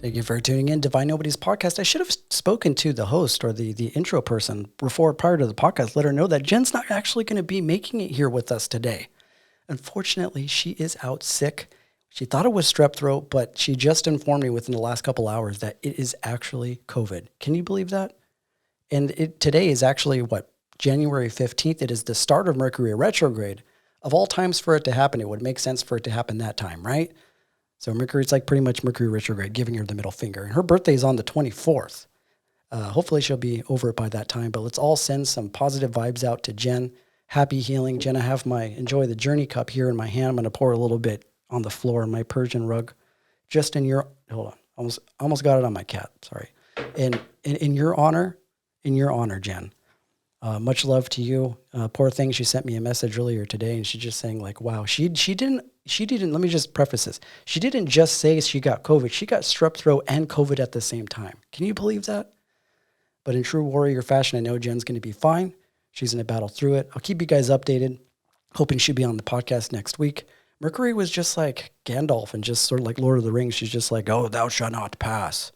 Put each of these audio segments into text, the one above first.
Thank you for tuning in to Divine Nobodies podcast. I should have spoken to the host or the intro person prior to the podcast, let her know that Jen's not actually going to be making it here with us today. Unfortunately, she is out sick. She thought it was strep throat, but she just informed me within the last couple hours that it is actually COVID. Can you believe that? And today is actually January 15th. It is the start of Mercury retrograde. Of all times for it to happen, it would make sense for it to happen that time, right? So Mercury, it's like pretty much Mercury retrograde, giving her the middle finger. And her birthday is on the 24th. Hopefully she'll be over it by that time. But let's all send some positive vibes out to Jen. Happy healing. Jen, I have my Enjoy the Journey cup here in my hand. I'm going to pour a little bit on the floor on my Persian rug. Just in your, hold on, almost got it on my cat, sorry. In your honor, Jen. Much love to you. Poor thing, she sent me a message earlier today, and she's just saying like, wow, she didn't, let me just preface this. She didn't just say she got COVID. She got strep throat and COVID at the same time. Can you believe that? But in true warrior fashion, I know Jen's going to be fine. She's going to battle through it. I'll keep you guys updated. Hoping she'll be on the podcast next week. Mercury was just like Gandalf and just sort of like Lord of the Rings. She's just like, oh, thou shalt not pass.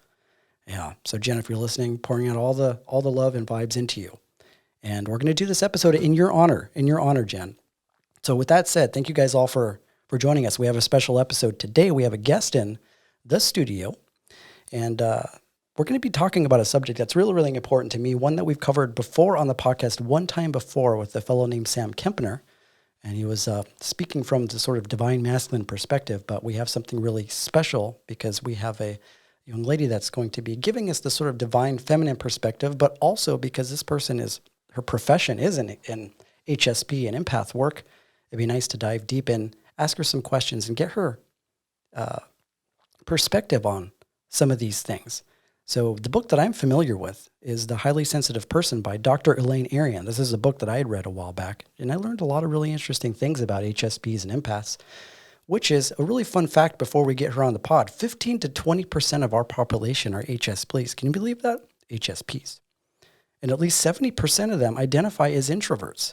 Yeah. So Jen, if you're listening, pouring out all the love and vibes into you. And we're going to do this episode in your honor, Jen. So with that said, thank you guys all for joining us. We have a special episode today. We have a guest in the studio, and we're going to be talking about a subject that's really, really important to me, one that we've covered before on the podcast one time before with a fellow named Sam Kempner, and he was speaking from the sort of divine masculine perspective, but we have something really special because we have a young lady that's going to be giving us the sort of divine feminine perspective, but also because this person her profession is in HSP and empath work. It'd be nice to dive deep in, ask her some questions, and get her perspective on some of these things. So the book that I'm familiar with is The Highly Sensitive Person by Dr. Elaine Arian. This is a book that I had read a while back, and I learned a lot of really interesting things about HSPs and empaths, which is a really fun fact before we get her on the pod. 15 to 20% of our population are HSPs. Can you believe that? HSPs. And at least 70% of them identify as introverts.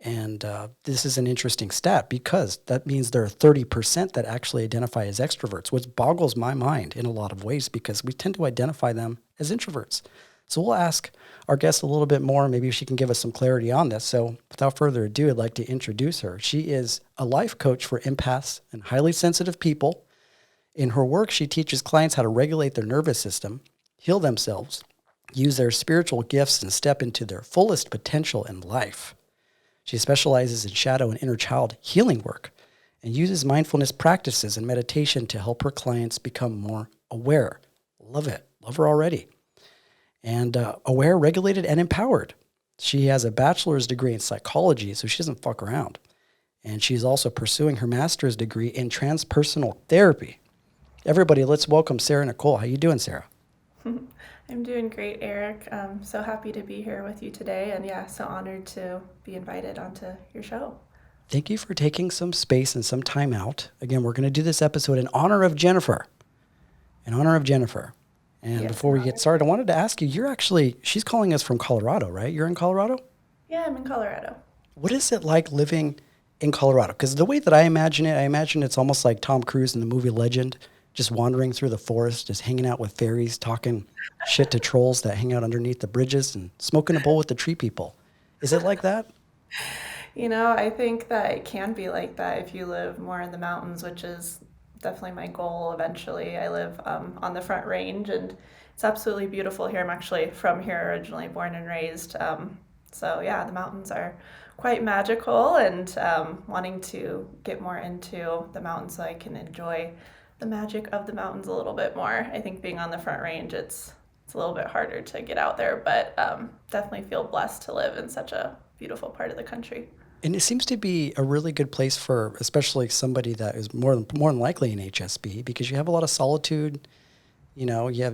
And this is an interesting stat because that means there are 30% that actually identify as extroverts, which boggles my mind in a lot of ways because we tend to identify them as introverts. So we'll ask our guest a little bit more. Maybe she can give us some clarity on this. So without further ado, I'd like to introduce her. She is a life coach for empaths and highly sensitive people. In her work, she teaches clients how to regulate their nervous system, heal themselves, use their spiritual gifts, and step into their fullest potential in life. She specializes in shadow and inner child healing work and uses mindfulness practices and meditation to help her clients become more aware. Love it. Love her already. And aware, regulated, and empowered. She has a bachelor's degree in psychology, so she doesn't fuck around. And she's also pursuing her master's degree in transpersonal therapy. Everybody, let's welcome Sara Nicole. How you doing, Sara? I'm doing great, Eric. I'm so happy to be here with you today, and yeah, so honored to be invited onto your show. Thank you for taking some space and some time out. Again, we're going to do this episode in honor of Jennifer. In honor of Jennifer. And Yes, before we get started, I wanted to ask you, she's calling us from Colorado, right? You're in Colorado? Yeah, I'm in Colorado. What is it like living in Colorado? Because the way that I imagine it's almost like Tom Cruise in the movie Legend, just wandering through the forest, just hanging out with fairies, talking shit to trolls that hang out underneath the bridges and smoking a bowl with the tree people. Is it like that? I think that it can be like that if you live more in the mountains, which is definitely my goal eventually. I live on the Front Range, and it's absolutely beautiful here. I'm actually from here, originally born and raised. So yeah, the mountains are quite magical, and wanting to get more into the mountains so I can enjoy the magic of the mountains a little bit more. I think being on the Front Range, it's a little bit harder to get out there, but definitely feel blessed to live in such a beautiful part of the country. And it seems to be a really good place for, especially somebody that is more than likely an HSP, because you have a lot of solitude. You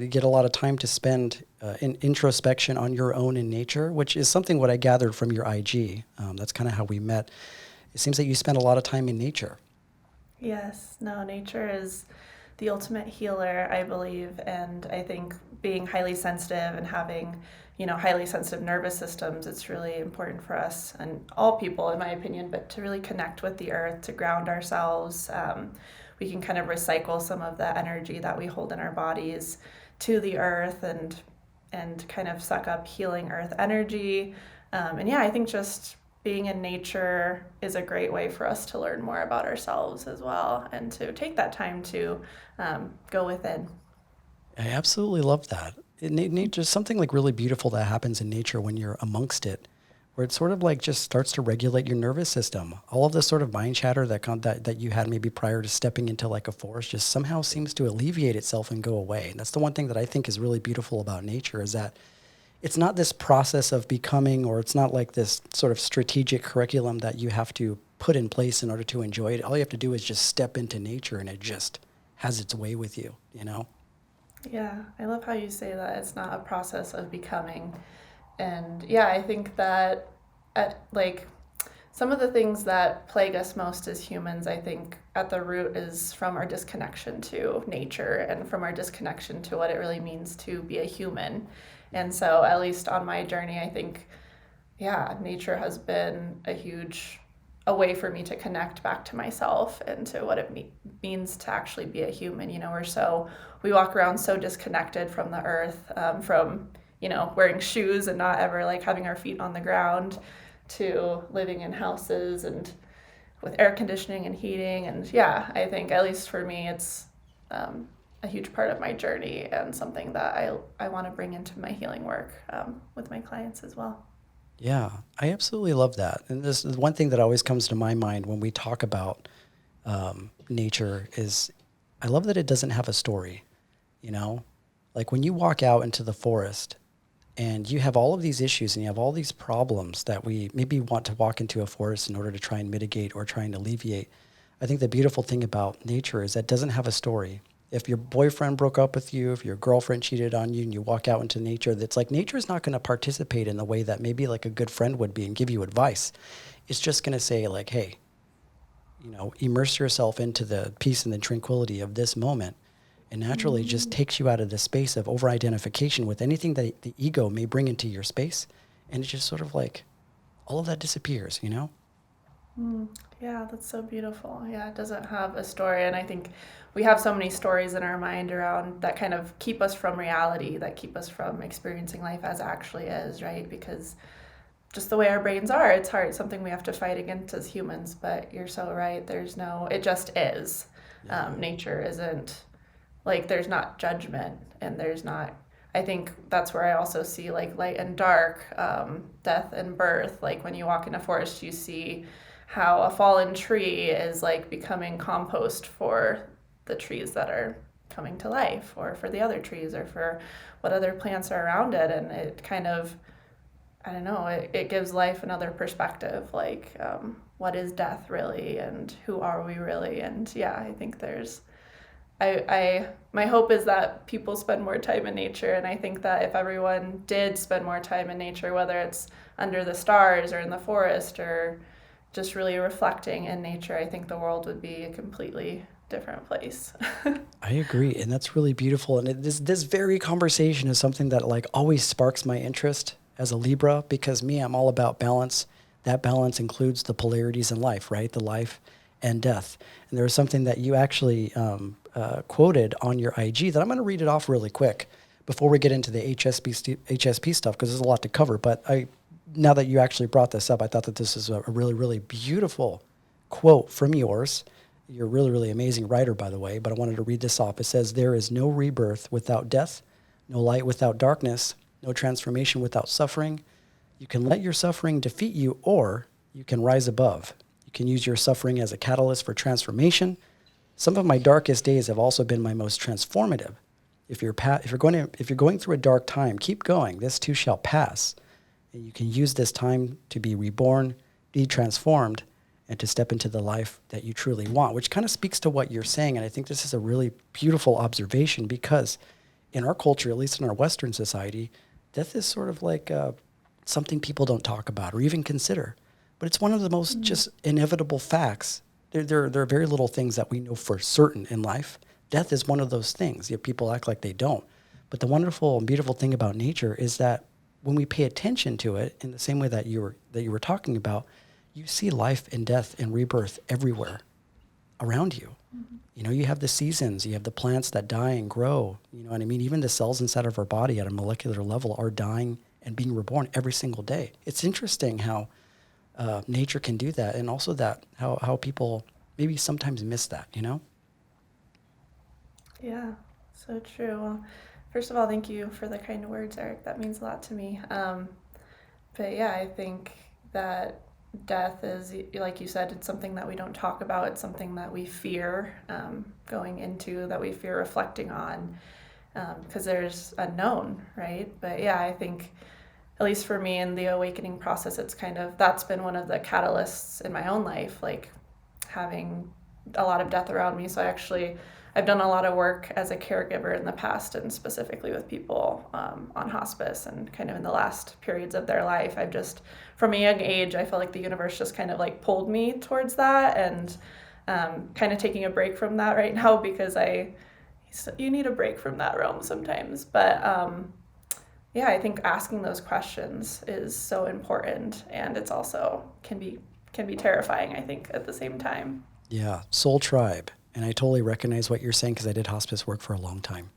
get a lot of time to spend in introspection on your own in nature, which is something what I gathered from your IG. That's kind of how we met. It seems that you spend a lot of time in nature. Yes, no, nature is the ultimate healer, I believe, and I think being highly sensitive and having, highly sensitive nervous systems, it's really important for us and all people, in my opinion, but to really connect with the earth, to ground ourselves. we can kind of recycle some of the energy that we hold in our bodies to the earth and kind of suck up healing earth energy. And yeah, I think just being in nature is a great way for us to learn more about ourselves as well, and to take that time to go within. I absolutely love that. There's something like really beautiful that happens in nature when you're amongst it, where it sort of like just starts to regulate your nervous system. All of this sort of mind chatter that you had maybe prior to stepping into like a forest just somehow seems to alleviate itself and go away. And that's the one thing that I think is really beautiful about nature, is that it's not this process of becoming, or it's not like this sort of strategic curriculum that you have to put in place in order to enjoy it. All you have to do is just step into nature and it just has its way with you, you know? Yeah, I love how you say that it's not a process of becoming. And yeah, I think that like some of the things that plague us most as humans, I think at the root is from our disconnection to nature and from our disconnection to what it really means to be a human. And so, at least on my journey, I think, yeah, nature has been a way for me to connect back to myself and to what it means to actually be a human. You know, we walk around so disconnected from the earth, from, you know, wearing shoes and not ever like having our feet on the ground, to living in houses and with air conditioning and heating. And yeah, I think at least for me, it's a huge part of my journey and something that I want to bring into my healing work with my clients as well. Yeah, I absolutely love that. And this is one thing that always comes to my mind when we talk about nature is I love that it doesn't have a story, you know? Like when you walk out into the forest and you have all of these issues and you have all these problems that we maybe want to walk into a forest in order to try and mitigate or try and alleviate. I think the beautiful thing about nature is that it doesn't have a story. If your boyfriend broke up with you, if your girlfriend cheated on you and you walk out into nature, that's like nature is not going to participate in the way that maybe like a good friend would be and give you advice. It's just going to say like, hey, you know, immerse yourself into the peace and the tranquility of this moment. And naturally just takes you out of the space of over-identification with anything that the ego may bring into your space. And it just sort of like, all of that disappears, you know? Yeah, that's so beautiful. Yeah, it doesn't have a story. And I think we have so many stories in our mind around that kind of keep us from reality, that keep us from experiencing life as it actually is, right? Because just the way our brains are, it's hard. It's something we have to fight against as humans. But you're so right. It just is. Yeah. Nature isn't like, there's not judgment, and there's not, I think that's where I also see like light and dark, death and birth. Like when you walk in a forest, you see how a fallen tree is like becoming compost for the trees that are coming to life, or for the other trees, or for what other plants are around it. And it kind of, I don't know, it gives life another perspective, like what is death really, and who are we really? And yeah, I think my hope is that people spend more time in nature. And I think that if everyone did spend more time in nature, whether it's under the stars or in the forest or just really reflecting in nature, I think the world would be a completely different place. I agree. And that's really beautiful. And this very conversation is something that like always sparks my interest as a Libra, because I'm all about balance. That balance includes the polarities in life, right? The life and death. And there was something that you actually quoted on your IG that I'm going to read it off really quick before we get into the HSP stuff, because there's a lot to cover. But now that you actually brought this up, I thought that this is a really, really beautiful quote from yours. You're a really, really amazing writer, by the way, but I wanted to read this off. It says, "There is no rebirth without death, no light without darkness, no transformation without suffering. You can let your suffering defeat you, or you can rise above. You can use your suffering as a catalyst for transformation. Some of my darkest days have also been my most transformative. If you're going through a dark time, keep going. This too shall pass. And you can use this time to be reborn, be transformed, and to step into the life that you truly want," which kind of speaks to what you're saying. And I think this is a really beautiful observation, because in our culture, at least in our Western society, death is sort of like something people don't talk about or even consider. But it's one of the most just inevitable facts. There are very little things that we know for certain in life. Death is one of those things. People act like they don't. But the wonderful and beautiful thing about nature is that when we pay attention to it in the same way that you were talking about, you see life and death and rebirth everywhere around you. You know, you have the seasons, you have the plants that die and grow. You know what I mean? Even the cells inside of our body at a molecular level are dying and being reborn every single day. It's interesting how nature can do that, and also that how people maybe sometimes miss that, you know? Yeah, so true. Well, first of all, thank you for the kind words, Eric. That means a lot to me. But yeah, I think that death is, like you said, it's something that we don't talk about. It's something that we fear going into, that we fear reflecting on, because there's unknown, right? But yeah, I think, at least for me in the awakening process, it's kind of, that's been one of the catalysts in my own life, like having a lot of death around me. So I've done a lot of work as a caregiver in the past, and specifically with people on hospice, and kind of in the last periods of their life. I've just, from a young age, I felt like the universe just kind of like pulled me towards that, and kind of taking a break from that right now, because you need a break from that realm sometimes. But yeah, I think asking those questions is so important, and it's also can be terrifying, I think, at the same time. Yeah, soul tribe. And I totally recognize what you're saying because I did hospice work for a long time.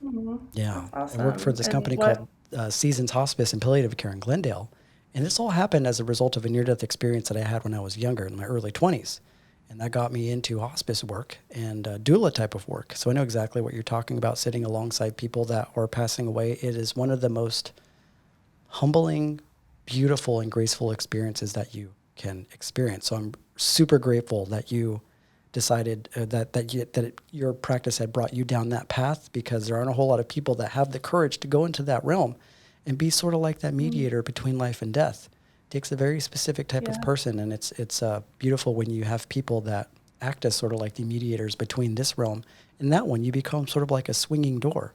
Mm-hmm. Yeah, That's I worked for awesome. this And company called what? Seasons Hospice and Palliative Care in Glendale. And this all happened as a result of a near-death experience that I had when I was younger, in my early 20s. And that got me into hospice work and doula type of work. So I know exactly what you're talking about, sitting alongside people that are passing away. It is one of the most humbling, beautiful, and graceful experiences that you can experience. So I'm super grateful that you decided that your practice had brought you down that path, because there aren't a whole lot of people that have the courage to go into that realm and be sort of like that Mm, mediator between life and death. It takes a very specific type of yeah. person, and it's beautiful when you have people that act as sort of like the mediators between this realm and that one. You become sort of like a swinging door.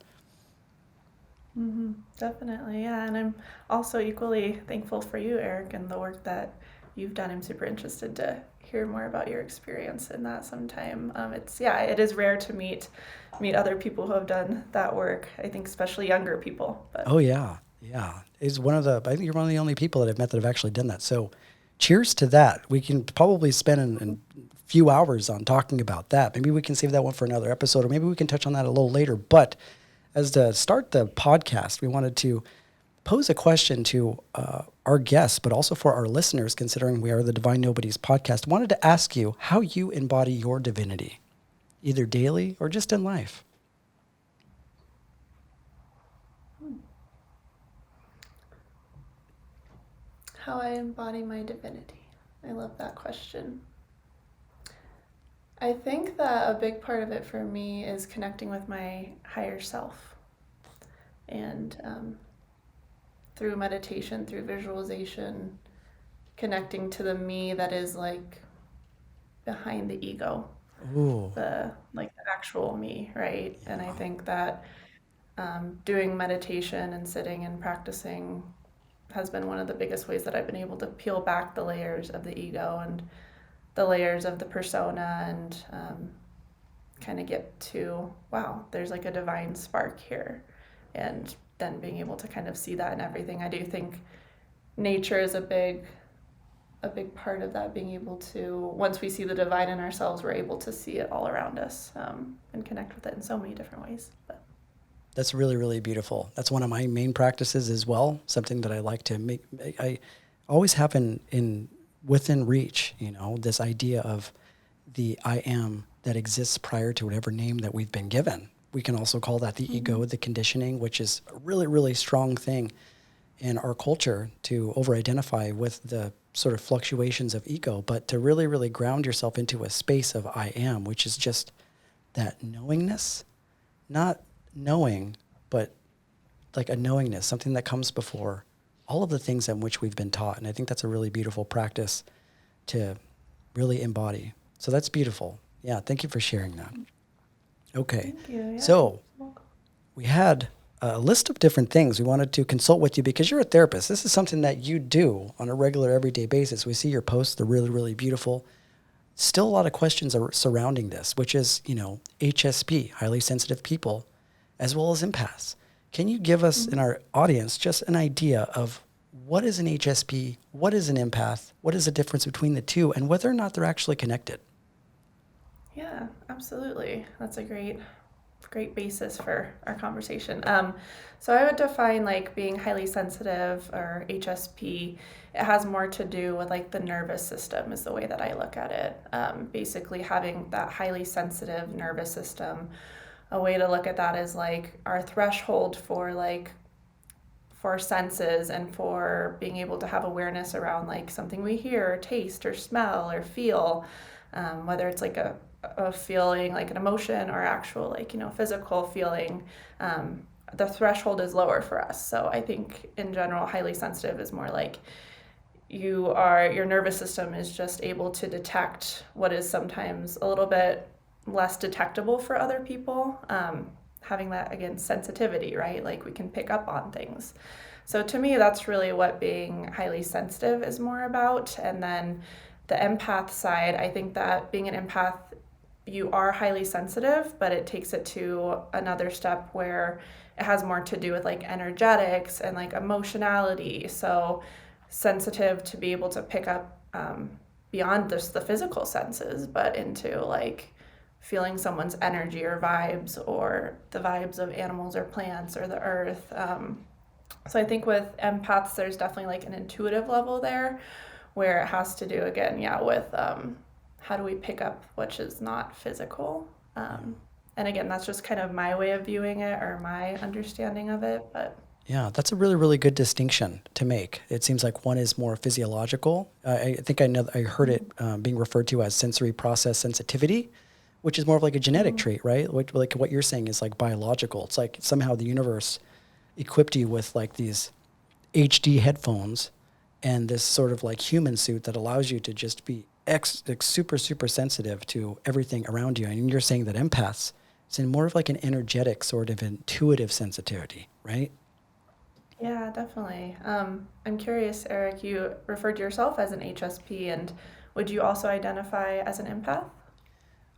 Definitely, yeah. And I'm also equally thankful for you, Eric, and the work that you've done. I'm super interested to hear more about your experience in that sometime. It is rare to meet other people who have done that work. I think especially younger people. But Oh yeah, yeah. Is one of the. I think you're one of the only people that I've met that have actually done that. So, cheers to that. We can probably spend a few hours on talking about that. Maybe we can save that one for another episode, or maybe we can touch on that a little later. But as to start the podcast, we wanted to pose a question to our guests, but also for our listeners, considering we are the Divine Nobodies podcast. Wanted to ask you how you embody your divinity, either daily or just in life. how I embody my divinity. I love that question. I think that a big part of it for me is connecting with my higher self, and through meditation, through visualization, connecting to the me that is like behind the ego, Ooh, the actual me, right? And I yeah. think that doing meditation and sitting and practicing has been one of the biggest ways that I've been able to peel back the layers of the ego and the layers of the persona, and kind of get to, wow, there's like a divine spark here. And then being able to kind of see that in everything. I do think nature is a big part of that, being able to, once we see the divine in ourselves, we're able to see it all around us, and connect with it in so many different ways. But That's really, really beautiful. That's one of my main practices as well. Something that I like to make. I always have in within reach. You know, this idea of the I am that exists prior to whatever name that we've been given. We can also call that the mm-hmm. ego, the conditioning, which is a really, really strong thing in our culture to over-identify with the sort of fluctuations of ego, but to really, really ground yourself into a space of I am, which is just that knowingness, not knowing, but like a knowingness, something that comes before all of the things in which we've been taught. And I think that's a really beautiful practice to really embody. So that's beautiful. Yeah, thank you for sharing that. Okay, Thank you. Yeah, you're so welcome. we had a list of different things we wanted to consult with you because you're a therapist. This is something that you do on a regular, everyday basis. We see your posts; they're really, really beautiful. Still, a lot of questions are surrounding this, which is, you know, HSP, highly sensitive people, as well as empaths. Can you give us Mm-hmm. in our audience just an idea of what is an HSP, what is an empath, what is the difference between the two, and whether or not they're actually connected? Yeah, absolutely. That's a great basis for our conversation. So I would define like being highly sensitive or HSP. It has more to do with like the nervous system is the way that I look at it. Basically, having that highly sensitive nervous system. A way to look at that is like our threshold for like for senses and for being able to have awareness around like something we hear or taste or smell or feel, whether it's like a feeling like an emotion or actual like physical feeling. The threshold is lower for us. So I think in general highly sensitive is more like your nervous system is just able to detect what is sometimes a little bit less detectable for other people. Having that again sensitivity, right? Like we can pick up on things. So to me, that's really what being highly sensitive is more about. And then the empath side, I think that being an empath, you are highly sensitive, but it takes it to another step where it has more to do with like energetics and like emotionality. So sensitive to be able to pick up beyond just the physical senses, but into like feeling someone's energy or vibes or the vibes of animals or plants or the earth. So I think with empaths, there's definitely like an intuitive level there where it has to do again, yeah, with how do we pick up which is not physical. And again, that's just kind of my way of viewing it or my understanding of it. But Yeah, that's a really, really good distinction to make. It seems like one is more physiological. I think I heard it being referred to as sensory process sensitivity, which is more of like a genetic mm, trait, right? Like what you're saying is like biological. It's like somehow the universe equipped you with like these HD headphones and this sort of like human suit that allows you to just be like super, super sensitive to everything around you. And you're saying that empaths, it's in more of like an energetic sort of intuitive sensitivity, right? yeah, definitely. I'm curious, Eric, you referred to yourself as an HSP, and would you also identify as an empath?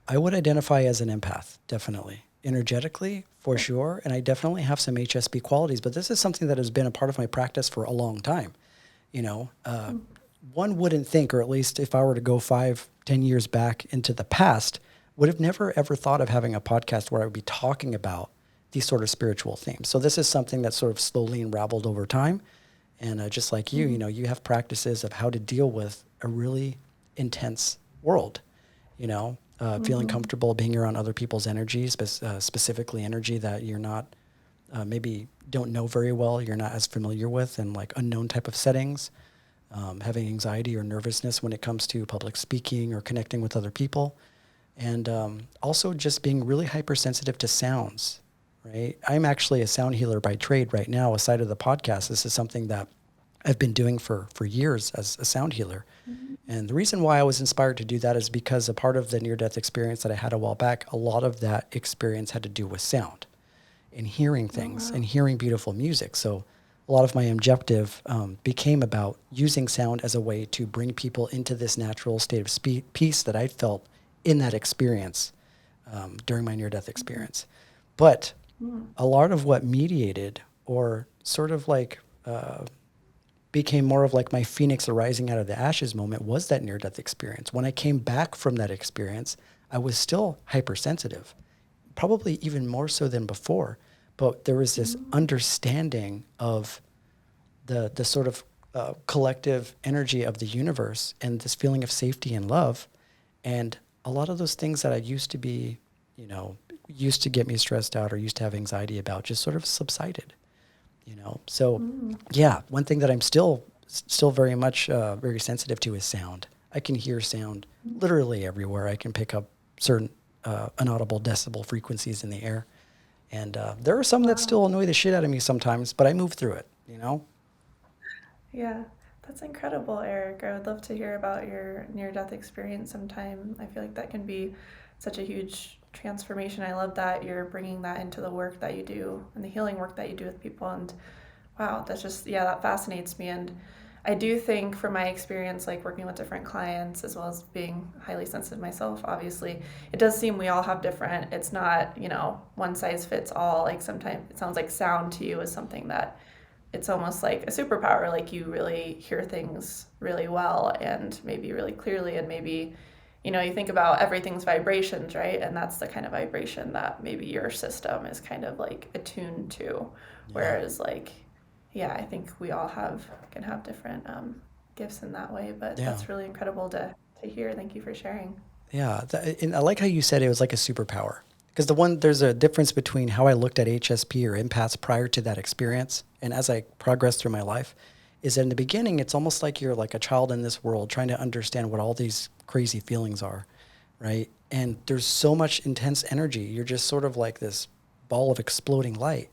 I would identify as an empath, definitely. Energetically, for Cool. sure. And I definitely have some HSP qualities, but this is something that has been a part of my practice for a long time. You know, Mm, one wouldn't think, or at least if I were to go 5, 10 years back into the past, would have never ever thought of having a podcast where I would be talking about these sort of spiritual themes. So this is something that sort of slowly unraveled over time. And just like you mhm, know, you have practices of how to deal with a really intense world, feeling mhm. comfortable being around other people's energies, specifically energy that you're not, maybe don't know very well, you're not as familiar with, and like unknown type of settings, having anxiety or nervousness when it comes to public speaking or connecting with other people, and also just being really hypersensitive to sounds. Right, I'm actually a sound healer by trade right now. Aside of the podcast, this is something that I've been doing for years as a sound healer. Mhm. And the reason why I was inspired to do that is because a part of the near death experience that I had a while back, a lot of that experience had to do with sound and hearing Oh, things and wow. hearing beautiful music. So a lot of my objective became about using sound as a way to bring people into this natural state of peace that I felt in that experience during my near death Mhm. experience. But Mm, a lot of what mediated or sort of like became more of like my phoenix arising out of the ashes moment was that near death experience. When I came back from that experience, I was still hypersensitive, probably even more so than before. But there was this mm, understanding of the sort of collective energy of the universe and this feeling of safety and love. And a lot of those things that I used to be, used to get me stressed out or used to have anxiety about just sort of subsided. So mm. yeah, one thing that I'm still very much very sensitive to is sound. I can hear sound literally everywhere. I can pick up certain inaudible decibel frequencies in the air, and there are some that Wow. still annoy the shit out of me sometimes, but I move through it. Yeah, that's incredible, Eric. I would love to hear about your near-death experience sometime. I feel like that can be such a huge transformation. I love that you're bringing that into the work that you do and the healing work that you do with people. And wow, that's just, yeah, that fascinates me. And I do think from my experience, like working with different clients as well as being highly sensitive myself, obviously, it does seem we all have different, it's not, one size fits all. Like sometimes it sounds like sound to you is something that it's almost like a superpower. Like you really hear things really well and maybe really clearly, and maybe you think about everything's vibrations, right? And that's the kind of vibration that maybe your system is kind of like attuned to. Yeah. Whereas like, yeah, I think we all can have different gifts in that way, but Yeah. that's really incredible to hear. Thank you for sharing. Yeah. And I like how you said it was like a superpower. Because there's a difference between how I looked at HSP or empaths prior to that experience and as I progressed through my life, is that in the beginning, it's almost like you're like a child in this world trying to understand what all these crazy feelings are, right? And there's so much intense energy. You're just sort of like this ball of exploding light.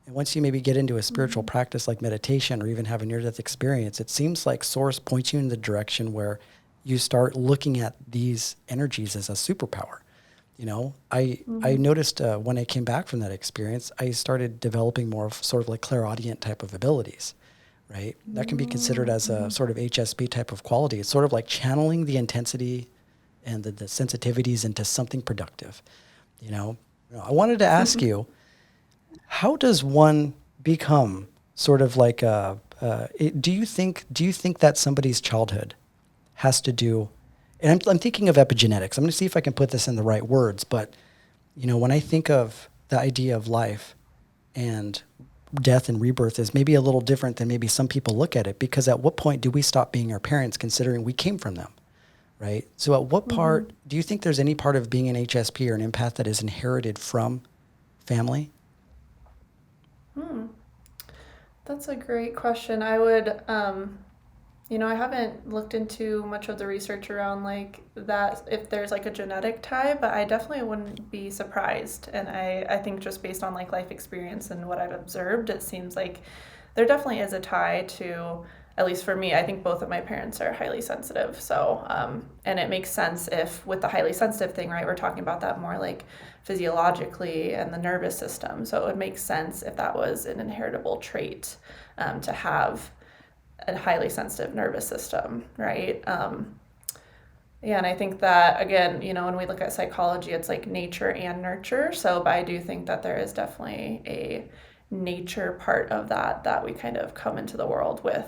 And once you maybe get into a spiritual Mm-hmm. practice like meditation or even have a near-death experience, it seems like Source points you in the direction where you start looking at these energies as a superpower. I Mm-hmm. noticed when I came back from that experience, I started developing more of sort of like clairaudient type of abilities, right? That can be considered as a Mm-hmm. sort of HSP type of quality. It's sort of like channeling the intensity and the sensitivities into something productive. You know, I wanted to ask you, how does one become sort of like do you think that somebody's childhood has to do, and I'm thinking of epigenetics. I'm going to see if I can put this in the right words, but when I think of the idea of life and death and rebirth is maybe a little different than maybe some people look at it, because at what point do we stop being our parents considering we came from them, right? So at what Mm-hmm. part do you think there's any part of being an HSP or an empath that is inherited from family? Hmm. That's a great question. I would, I haven't looked into much of the research around like that, if there's like a genetic tie, but I definitely wouldn't be surprised. And I think just based on like life experience and what I've observed, it seems like there definitely is a tie to, at least for me, I think both of my parents are highly sensitive. So, and it makes sense if with the highly sensitive thing, right, we're talking about that more like physiologically and the nervous system. So it would make sense if that was an inheritable trait, to have a highly sensitive nervous system, right? Yeah, and I think that again, when we look at psychology, it's like nature and nurture. So, but I do think that there is definitely a nature part of that we kind of come into the world with,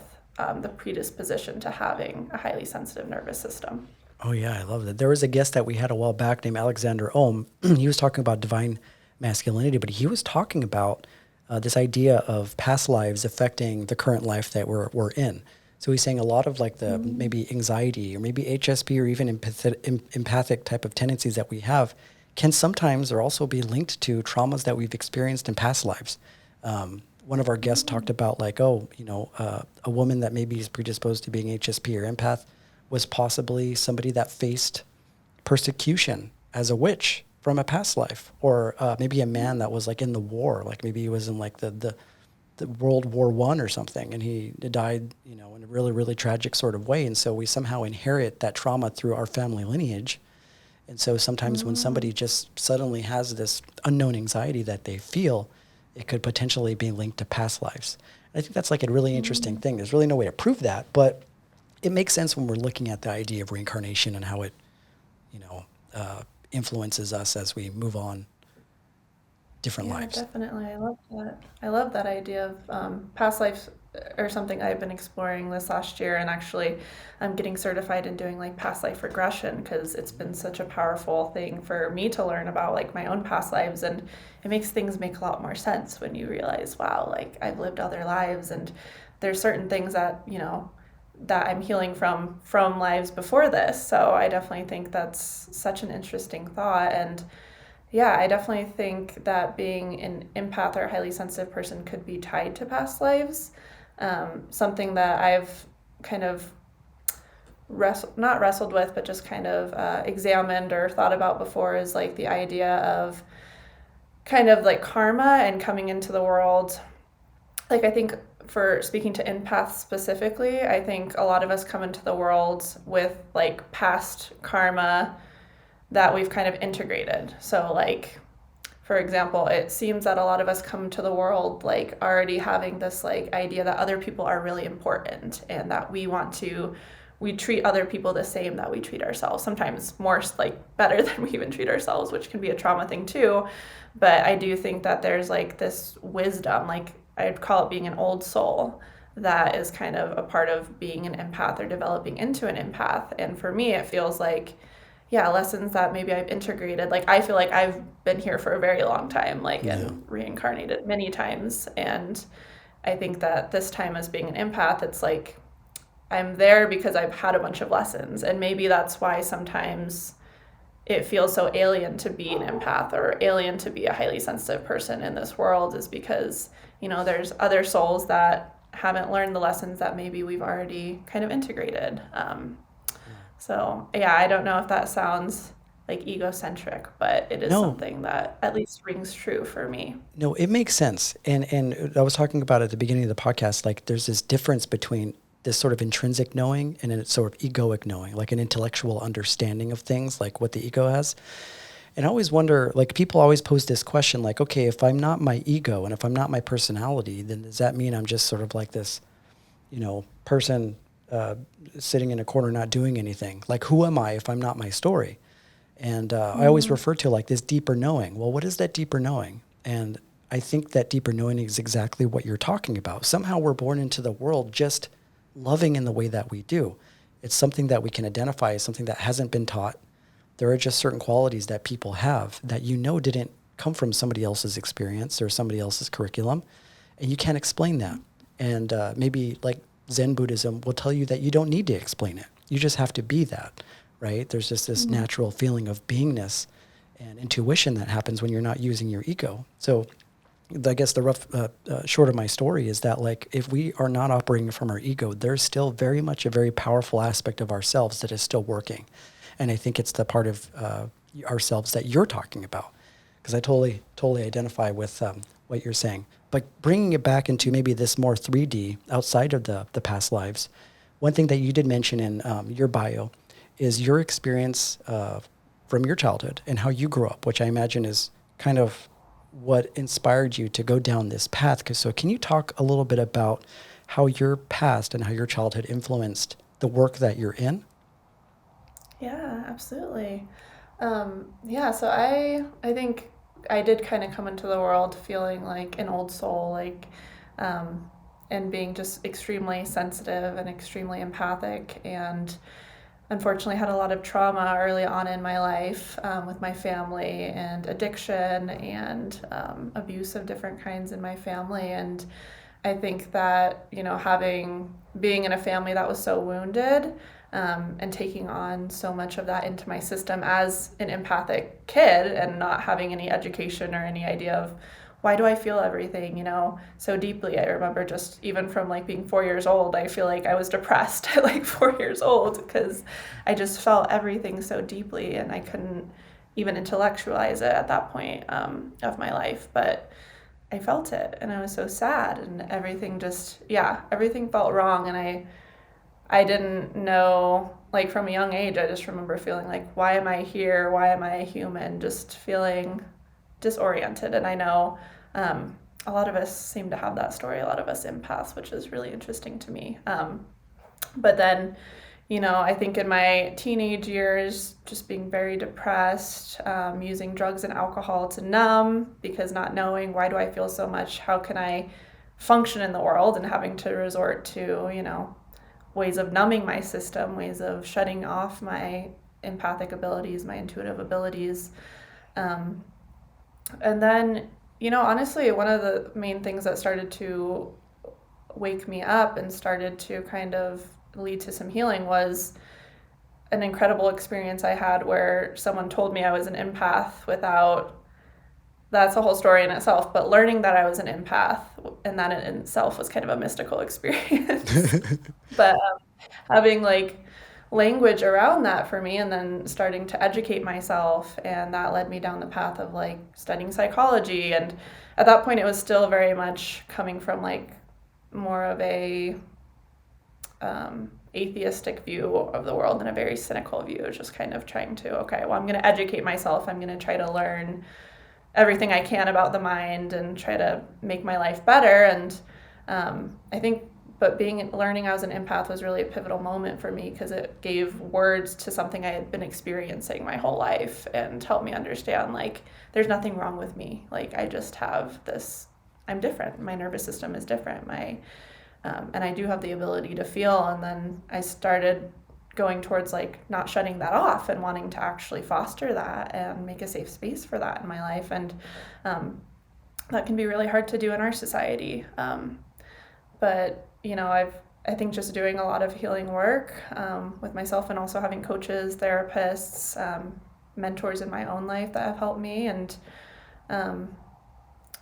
the predisposition to having a highly sensitive nervous system. Oh yeah, I love that. There was a guest that we had a while back named Alexander Ohm. He was talking about divine masculinity, but he was talking about this idea of past lives affecting the current life that we're in. So he's saying a lot of like the Mm-hmm. maybe anxiety or maybe HSP or even empathic type of tendencies that we have can sometimes or also be linked to traumas that we've experienced in past lives. One of our guests talked about like, a woman that maybe is predisposed to being HSP or empath was possibly somebody that faced persecution as a witch from a past life, or maybe a man that was like in the war, like maybe he was in like the World War I or something, and he died, in a really really tragic sort of way. And so we somehow inherit that trauma through our family lineage. And so sometimes when Mm-hmm. somebody just suddenly has this unknown anxiety that they feel, it could potentially be linked to past lives. And I think that's like a really interesting Mm-hmm. thing. There's really no way to prove that, but it makes sense when we're looking at the idea of reincarnation and how it, you know, uh, influences us as we move on different Yeah, lives. definitely. I love that. I love that idea of past lives or something I've been exploring this last year, and actually, I'm getting certified in doing like past life regression because it's been such a powerful thing for me to learn about like my own past lives, and it makes things make a lot more sense when you realize, wow, like I've lived other lives, and there's certain things that that I'm healing from lives before this. So I definitely think that's such an interesting thought. And yeah, I definitely think that being an empath or a highly sensitive person could be tied to past lives. Something that I've kind of not wrestled with, but just kind of examined or thought about before is like the idea of kind of like karma and coming into the world. Like, I think for speaking to empaths specifically, I think a lot of us come into the world with like past karma that we've kind of integrated. So, like, for example, it seems that a lot of us come to the world like already having this like idea that other people are really important and that we treat other people the same that we treat ourselves, sometimes more like better than we even treat ourselves, which can be a trauma thing too. But I do think that there's like this wisdom, like I'd call it being an old soul, that is kind of a part of being an empath or developing into an empath. And for me, it feels like lessons that maybe I've integrated. Like, I feel like I've been here for a very long time, like, Yeah. and reincarnated many times. And I think that this time, as being an empath, it's like I'm there because I've had a bunch of lessons. And maybe that's why sometimes it feels so alien to be an empath or alien to be a highly sensitive person in this world, is because, there's other souls that haven't learned the lessons that maybe we've already kind of integrated. So, yeah, I don't know if that sounds like egocentric, but it is No, something that at least rings true for me. no, it makes sense. And I was talking about at the beginning of the podcast, like there's this difference between this sort of intrinsic knowing and a sort of egoic knowing, like an intellectual understanding of things, like what the ego has. And I always wonder, like people always pose this question, like, okay, if I'm not my ego and if I'm not my personality, then does that mean I'm just sort of like this, person sitting in a corner not doing anything? Like, who am I if I'm not my story? And I always refer to like this deeper knowing. Well, what is that deeper knowing? And I think that deeper knowing is exactly what you're talking about. Somehow we're born into the world just loving in the way that we do. It's something that we can identify as something that hasn't been taught. There are just certain qualities that people have that didn't come from somebody else's experience or somebody else's curriculum, and you can't explain that. And maybe like Zen Buddhism will tell you that you don't need to explain it. You just have to be that, right? There's just this natural feeling of beingness and intuition that happens when you're not using your ego. So I guess the rough short of my story is that like if we are not operating from our ego, there's still very much a very powerful aspect of ourselves that is still working. And I think it's the part of ourselves that you're talking about, because I totally identify with what you're saying. But bringing it back into maybe this more 3D outside of the past lives, one thing that you did mention in your bio is your experience from your childhood and how you grew up, which I imagine is kind of what inspired you to go down this path. So can you talk a little bit about how your past and how your childhood influenced the work that you're in? Yeah, absolutely. So I think I did kind of come into the world feeling like an old soul, like, and being just extremely sensitive and extremely empathic, and unfortunately had a lot of trauma early on in my life, with my family and addiction and abuse of different kinds in my family. And I think that, being in a family that was so wounded, and taking on so much of that into my system as an empathic kid and not having any education or any idea of why do I feel everything, so deeply. I remember just even from like being 4 years old, I feel like I was depressed at like 4 years old because I just felt everything so deeply and I couldn't even intellectualize it at that point, of my life. But I felt it and I was so sad and everything felt wrong. And I didn't know, like from a young age, I just remember feeling like, why am I here? Why am I a human? Just feeling disoriented. And I know a lot of us seem to have that story, a lot of us empaths, which is really interesting to me. But then, I think in my teenage years, just being very depressed, using drugs and alcohol to numb, because not knowing why do I feel so much, how can I function in the world, and having to resort to, ways of numbing my system, ways of shutting off my empathic abilities, my intuitive abilities. And then, honestly, one of the main things that started to wake me up and started to kind of lead to some healing was an incredible experience I had where someone told me I was an empath without, that's a whole story in itself, but learning that I was an empath, and that in itself was kind of a mystical experience. But having like language around that for me, and then starting to educate myself, and that led me down the path of like studying psychology. And at that point it was still very much coming from like more of a atheistic view of the world and a very cynical view, just kind of trying to, okay, well, I'm going to educate myself, I'm going to try to learn everything I can about the mind and try to make my life better. And I think, but learning I was an empath was really a pivotal moment for me, because it gave words to something I had been experiencing my whole life and helped me understand, like, there's nothing wrong with me. Like, I just have this, I'm different. My nervous system is different. And I do have the ability to feel. And then I started going towards like not shutting that off and wanting to actually foster that and make a safe space for that in my life. And that can be really hard to do in our society. But, you know, I think just doing a lot of healing work with myself, and also having coaches, therapists, mentors in my own life that have helped me. And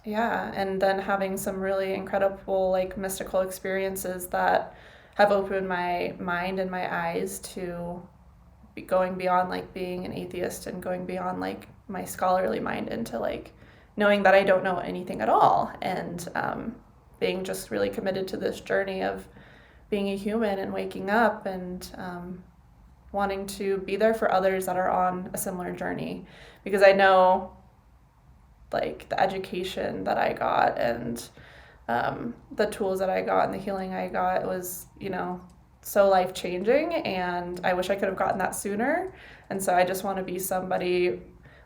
yeah, and then having some really incredible, like, mystical experiences that have opened my mind and my eyes to going beyond, like, being an atheist and going beyond, like, my scholarly mind into, like, knowing that I don't know anything at all, and being just really committed to this journey of being a human and waking up and wanting to be there for others that are on a similar journey. Because I know, like, the education that I got and the tools that I got and the healing I got was, you know, so life-changing, and I wish I could have gotten that sooner. And so I just want to be somebody,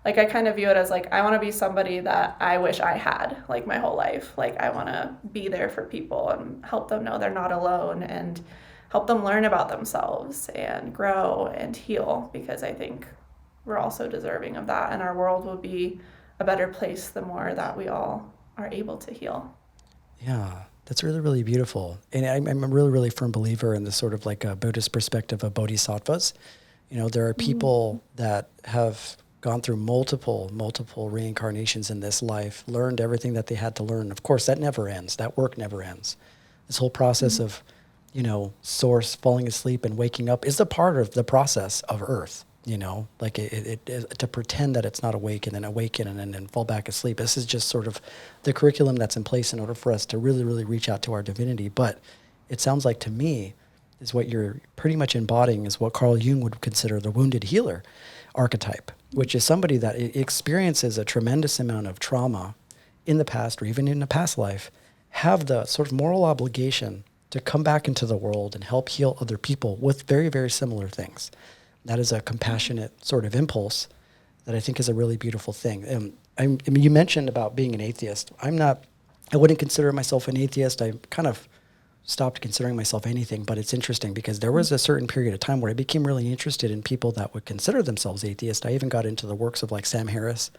like, I kind of view it as, like, I want to be somebody that I wish I had, like, my whole life. Like, I want to be there for people and help them know they're not alone, and help them learn about themselves and grow and heal, because I think we're all so deserving of that, and our world will be a better place the more that we all are able to heal. Yeah, that's really, really beautiful. And I'm a really, really firm believer in the sort of like a Buddhist perspective of bodhisattvas. You know, there are people that have gone through multiple reincarnations in this life, learned everything that they had to learn. Of course, that never ends. That work never ends. This whole process of, you know, source, falling asleep and waking up is a part of the process of Earth. You know, like it to pretend that it's not awake and then awaken and then fall back asleep. This is just sort of the curriculum that's in place in order for us to really, really reach out to our divinity. But it sounds like to me is what you're pretty much embodying is what Carl Jung would consider the wounded healer archetype, which is somebody that experiences a tremendous amount of trauma in the past or even in a past life, have the sort of moral obligation to come back into the world and help heal other people with very, very similar things. That is a compassionate sort of impulse that I think is a really beautiful thing. I mean, you mentioned about being an atheist. I wouldn't consider myself an atheist. I kind of stopped considering myself anything, but it's interesting because there was a certain period of time where I became really interested in people that would consider themselves atheist. I even got into the works of like Sam Harris,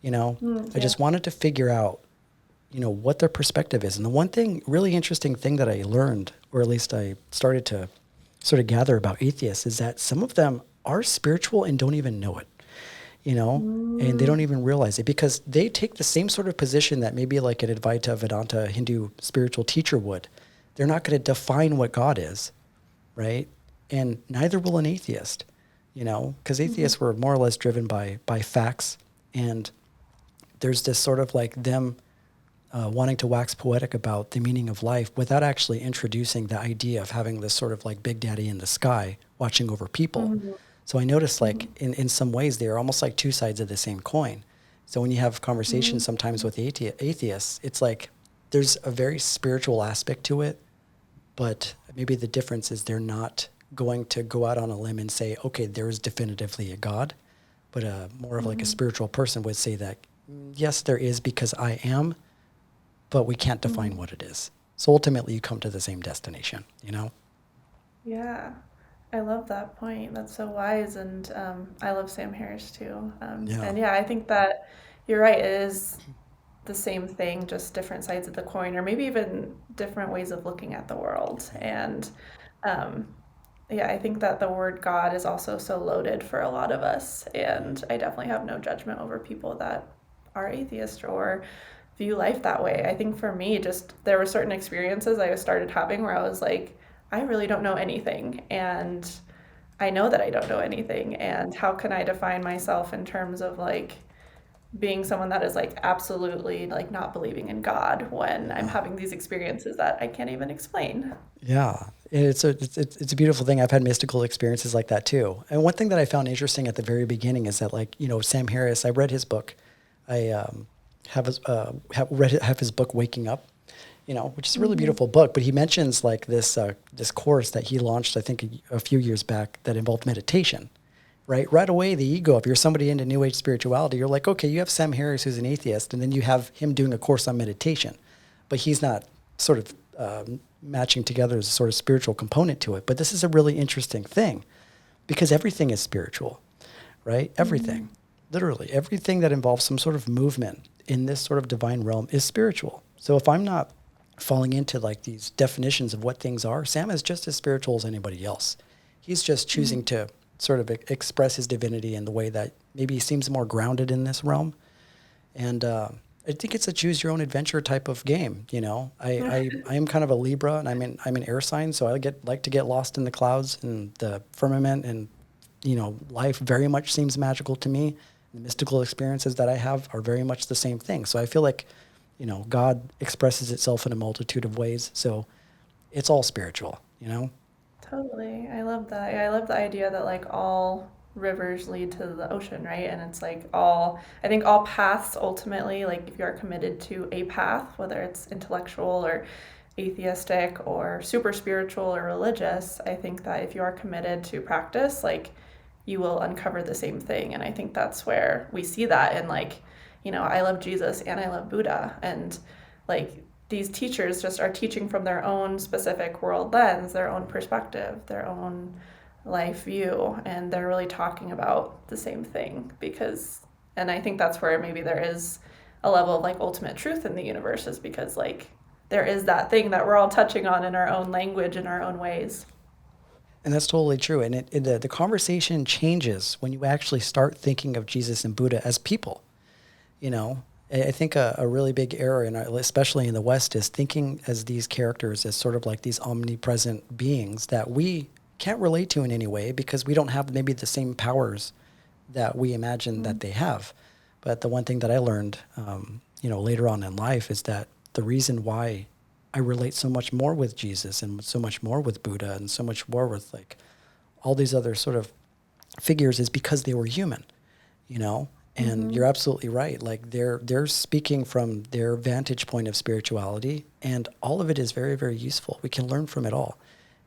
you know. I just wanted to figure out, you know, what their perspective is. And the one thing, really interesting thing that I learned, or at least I started to sort of gather about atheists, is that some of them are spiritual and don't even know it, you know, and they don't even realize it because they take the same sort of position that maybe like an Advaita Vedanta Hindu spiritual teacher would. They're not going to define what God is, right? And neither will an atheist, you know, because atheists were more or less driven by facts. And there's this sort of like them wanting to wax poetic about the meaning of life without actually introducing the idea of having this sort of like Big Daddy in the sky watching over people. So I noticed like in some ways they're almost like two sides of the same coin. So when you have conversations sometimes with atheists, it's like there's a very spiritual aspect to it, but maybe the difference is they're not going to go out on a limb and say, okay, there's definitively a God, but more of like a spiritual person would say that, yes, there is because I am, but we can't define what it is. So ultimately you come to the same destination, you know? Yeah, I love that point. That's so wise. And I love Sam Harris too. And yeah, I think that you're right. It is the same thing, just different sides of the coin, or maybe even different ways of looking at the world. And yeah, I think that the word God is also so loaded for a lot of us. And I definitely have no judgment over people that are atheist or view life that way. I think for me, just there were certain experiences I started having where I was like, I really don't know anything, and I know that I don't know anything, and how can I define myself in terms of like being someone that is like absolutely like not believing in God when I'm having these experiences that I can't even explain. Yeah, it's a beautiful thing. I've had mystical experiences like that too. And one thing that I found interesting at the very beginning is that, like, you know, Sam Harris, I read his book. I have his book Waking Up, you know, which is a really beautiful book. But he mentions like this course that he launched, I think a few years back, that involved meditation. Right away, the ego, if you're somebody into New Age spirituality, you're like, okay, you have Sam Harris who's an atheist, and then you have him doing a course on meditation, but he's not sort of matching together as a sort of spiritual component to it. But this is a really interesting thing because everything is spiritual, right? Everything, literally everything that involves some sort of movement in this sort of divine realm is spiritual. So if I'm not falling into like these definitions of what things are, Sam is just as spiritual as anybody else. He's just choosing to sort of express his divinity in the way that maybe he seems more grounded in this realm. And I think it's a choose your own adventure type of game. You know, I am kind of a Libra, and I'm an air sign, so I like to get lost in the clouds and the firmament, and you know, life very much seems magical to me. The mystical experiences that I have are very much the same thing. So I feel like, you know, God expresses itself in a multitude of ways. So it's all spiritual, you know? Totally. I love that. Yeah, I love the idea that like all rivers lead to the ocean, right? And it's like all, I think all paths ultimately, like if you are committed to a path, whether it's intellectual or atheistic or super spiritual or religious, I think that if you are committed to practice, like you will uncover the same thing. And I think that's where we see that in like, you know, I love Jesus and I love Buddha. And like these teachers just are teaching from their own specific world lens, their own perspective, their own life view, and they're really talking about the same thing because, and I think that's where maybe there is a level of like ultimate truth in the universe, is because like there is that thing that we're all touching on in our own language, in our own ways. And that's totally true. And the conversation changes when you actually start thinking of Jesus and Buddha as people. You know, I think a really big error, especially in the West, is thinking as these characters as sort of like these omnipresent beings that we can't relate to in any way because we don't have maybe the same powers that we imagine that they have. But the one thing that I learned, you know, later on in life is that the reason why I relate so much more with Jesus and so much more with Buddha and so much more with like all these other sort of figures is because they were human, you know? And Mm-hmm. you're absolutely right. Like they're speaking from their vantage point of spirituality, and all of it is very, very useful. We can learn from it all.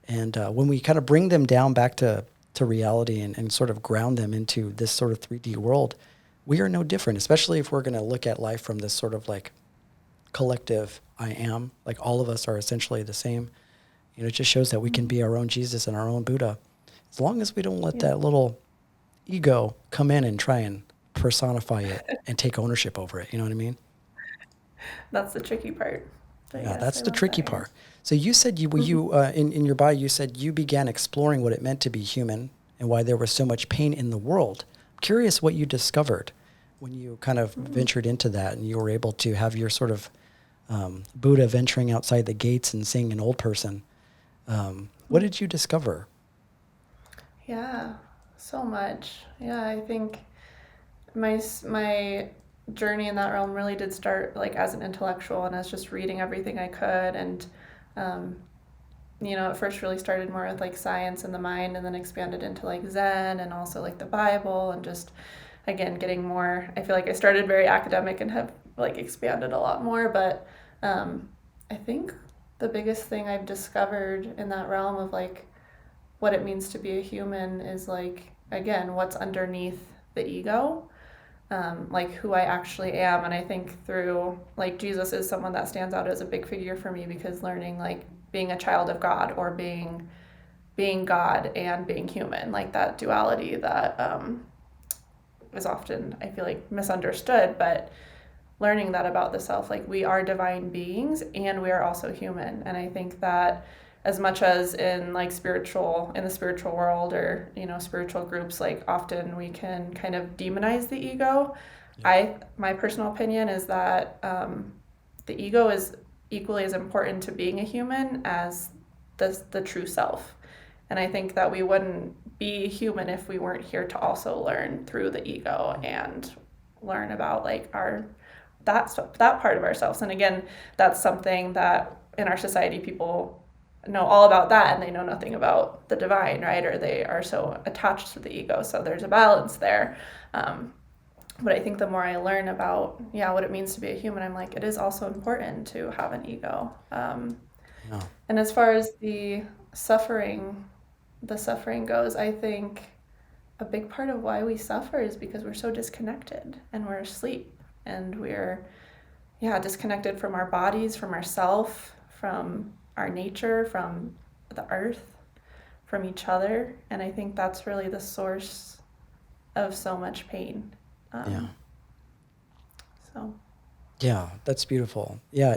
And when we kind of bring them down back to reality and sort of ground them into this sort of 3D world, we are no different, especially if we're going to look at life from this sort of like collective I am, like all of us are essentially the same. You know, it just shows that we can be our own Jesus and our own Buddha, as long as we don't let Yeah, that little ego come in and try and personify it and take ownership over it. You know what I mean? that's the tricky part. But Yeah, yes, that's I the love tricky that. Yeah. part. So you said in your bio you said you began exploring what it meant to be human and why there was so much pain in the world. I'm curious what you discovered when you kind of ventured into that and you were able to have your sort of Buddha venturing outside the gates and seeing an old person. What did you discover? Yeah, so much. Yeah, I think my journey in that realm really did start like as an intellectual and as just reading everything I could, and um, you know, it first really started more with like science and the mind, and then expanded into like Zen and also like the Bible, and just again getting more. I feel like I started very academic and have like expanded a lot more, but um, I think the biggest thing I've discovered in that realm of like what it means to be a human is like again what's underneath the ego, like who I actually am. And I think through like Jesus is someone that stands out as a big figure for me, because learning like being a child of God, or being God and being human, like that duality that is often I feel like misunderstood, but learning that about the self, like we are divine beings and we are also human. And I think that as much as in like spiritual, in the spiritual world, or you know, spiritual groups, like often we can kind of demonize the ego. Yeah. My personal opinion is that the ego is equally as important to being a human as the true self. And I think that we wouldn't be human if we weren't here to also learn through the ego and learn about like our that part of ourselves. And again, that's something that in our society people know all about that, and they know nothing about the divine, right? Or they are so attached to the ego. So there's a balance there. Um, but I think the more I learn about what it means to be a human, I'm like, it is also important to have an ego. Yeah. And as far as suffering, the suffering goes, I think a big part of why we suffer is because we're so disconnected and we're asleep, and we're disconnected from our bodies, from ourself, from our nature, from the earth, from each other. And I think that's really the source of so much pain. Yeah. So. Yeah, that's beautiful. Yeah,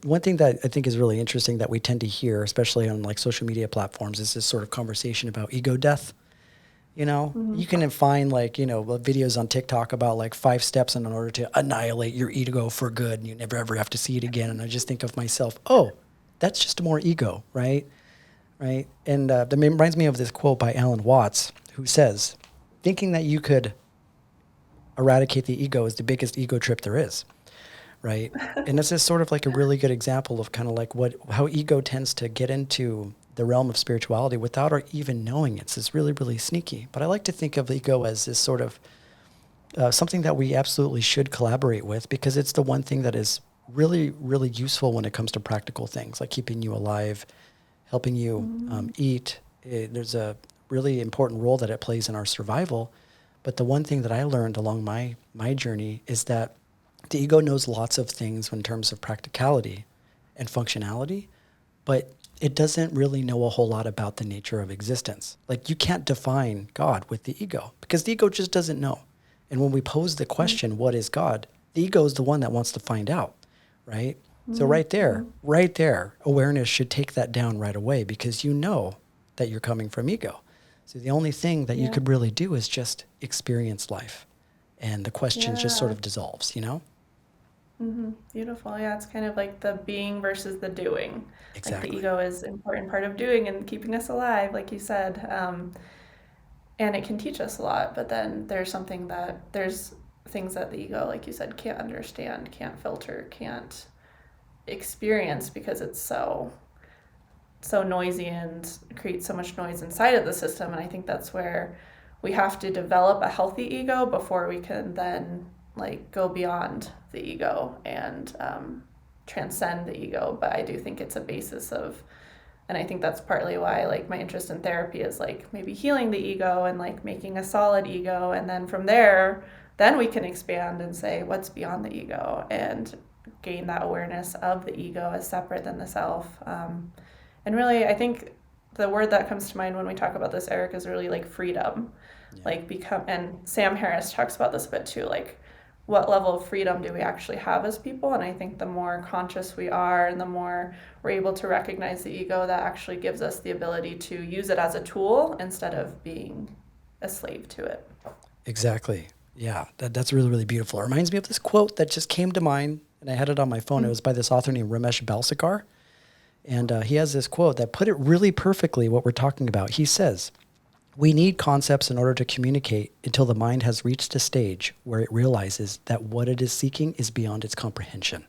one thing that I think is really interesting that we tend to hear, especially on like social media platforms, is this sort of conversation about ego death. You know, Mm-hmm. you can find like, videos on TikTok about like 5 steps in order to annihilate your ego for good and you never ever have to see it again. And I just think of myself, oh, that's just more ego, right? Right. And that reminds me of this quote by Alan Watts, who says, thinking that you could eradicate the ego is the biggest ego trip there is. Right. And this is sort of like a really good example of kind of like how ego tends to get into the realm of spirituality without our even knowing it. So it's really, really sneaky. But I like to think of ego as this sort of something that we absolutely should collaborate with, because it's the one thing that is really, really useful when it comes to practical things like keeping you alive, helping you eat. There's a really important role that it plays in our survival. But the one thing that I learned along my journey is that the ego knows lots of things in terms of practicality and functionality, but it doesn't really know a whole lot about the nature of existence. Like you can't define God with the ego because the ego just doesn't know. And when we pose the question, what is God? The ego is the one that wants to find out, right? So Mm-hmm. right there, awareness should take that down right away because you know that you're coming from ego. So the only thing that you Yeah. could really do is just experience life. And the question just sort Yeah. of dissolves, you know? Mm-hmm. Beautiful. Yeah, it's kind of like the being versus the doing. Like the Exactly. ego is an important part of doing and keeping us alive, like you said. And it can teach us a lot, but then there's things that the ego, like you said, can't understand, can't filter, can't experience because it's so noisy and creates so much noise inside of the system. And I think that's where we have to develop a healthy ego before we can then like go beyond the ego and transcend the ego. But I do think it's a basis of, and I think that's partly why like my interest in therapy is like maybe healing the ego and like making a solid ego, and then from there then we can expand and say what's beyond the ego and gain that awareness of the ego as separate than the self. And really, I think the word that comes to mind when we talk about this, Eric, is really like freedom. Yeah. Like become, and Sam Harris talks about this a bit too, like what level of freedom do we actually have as people? And I think the more conscious we are and the more we're able to recognize the ego, that actually gives us the ability to use it as a tool instead of being a slave to it. Exactly. Yeah, that's really, really beautiful. It reminds me of this quote that just came to mind, and I had it on my phone. It was by this author named Ramesh Balsekar. And he has this quote that put it really perfectly what we're talking about. He says, we need concepts in order to communicate until the mind has reached a stage where it realizes that what it is seeking is beyond its comprehension,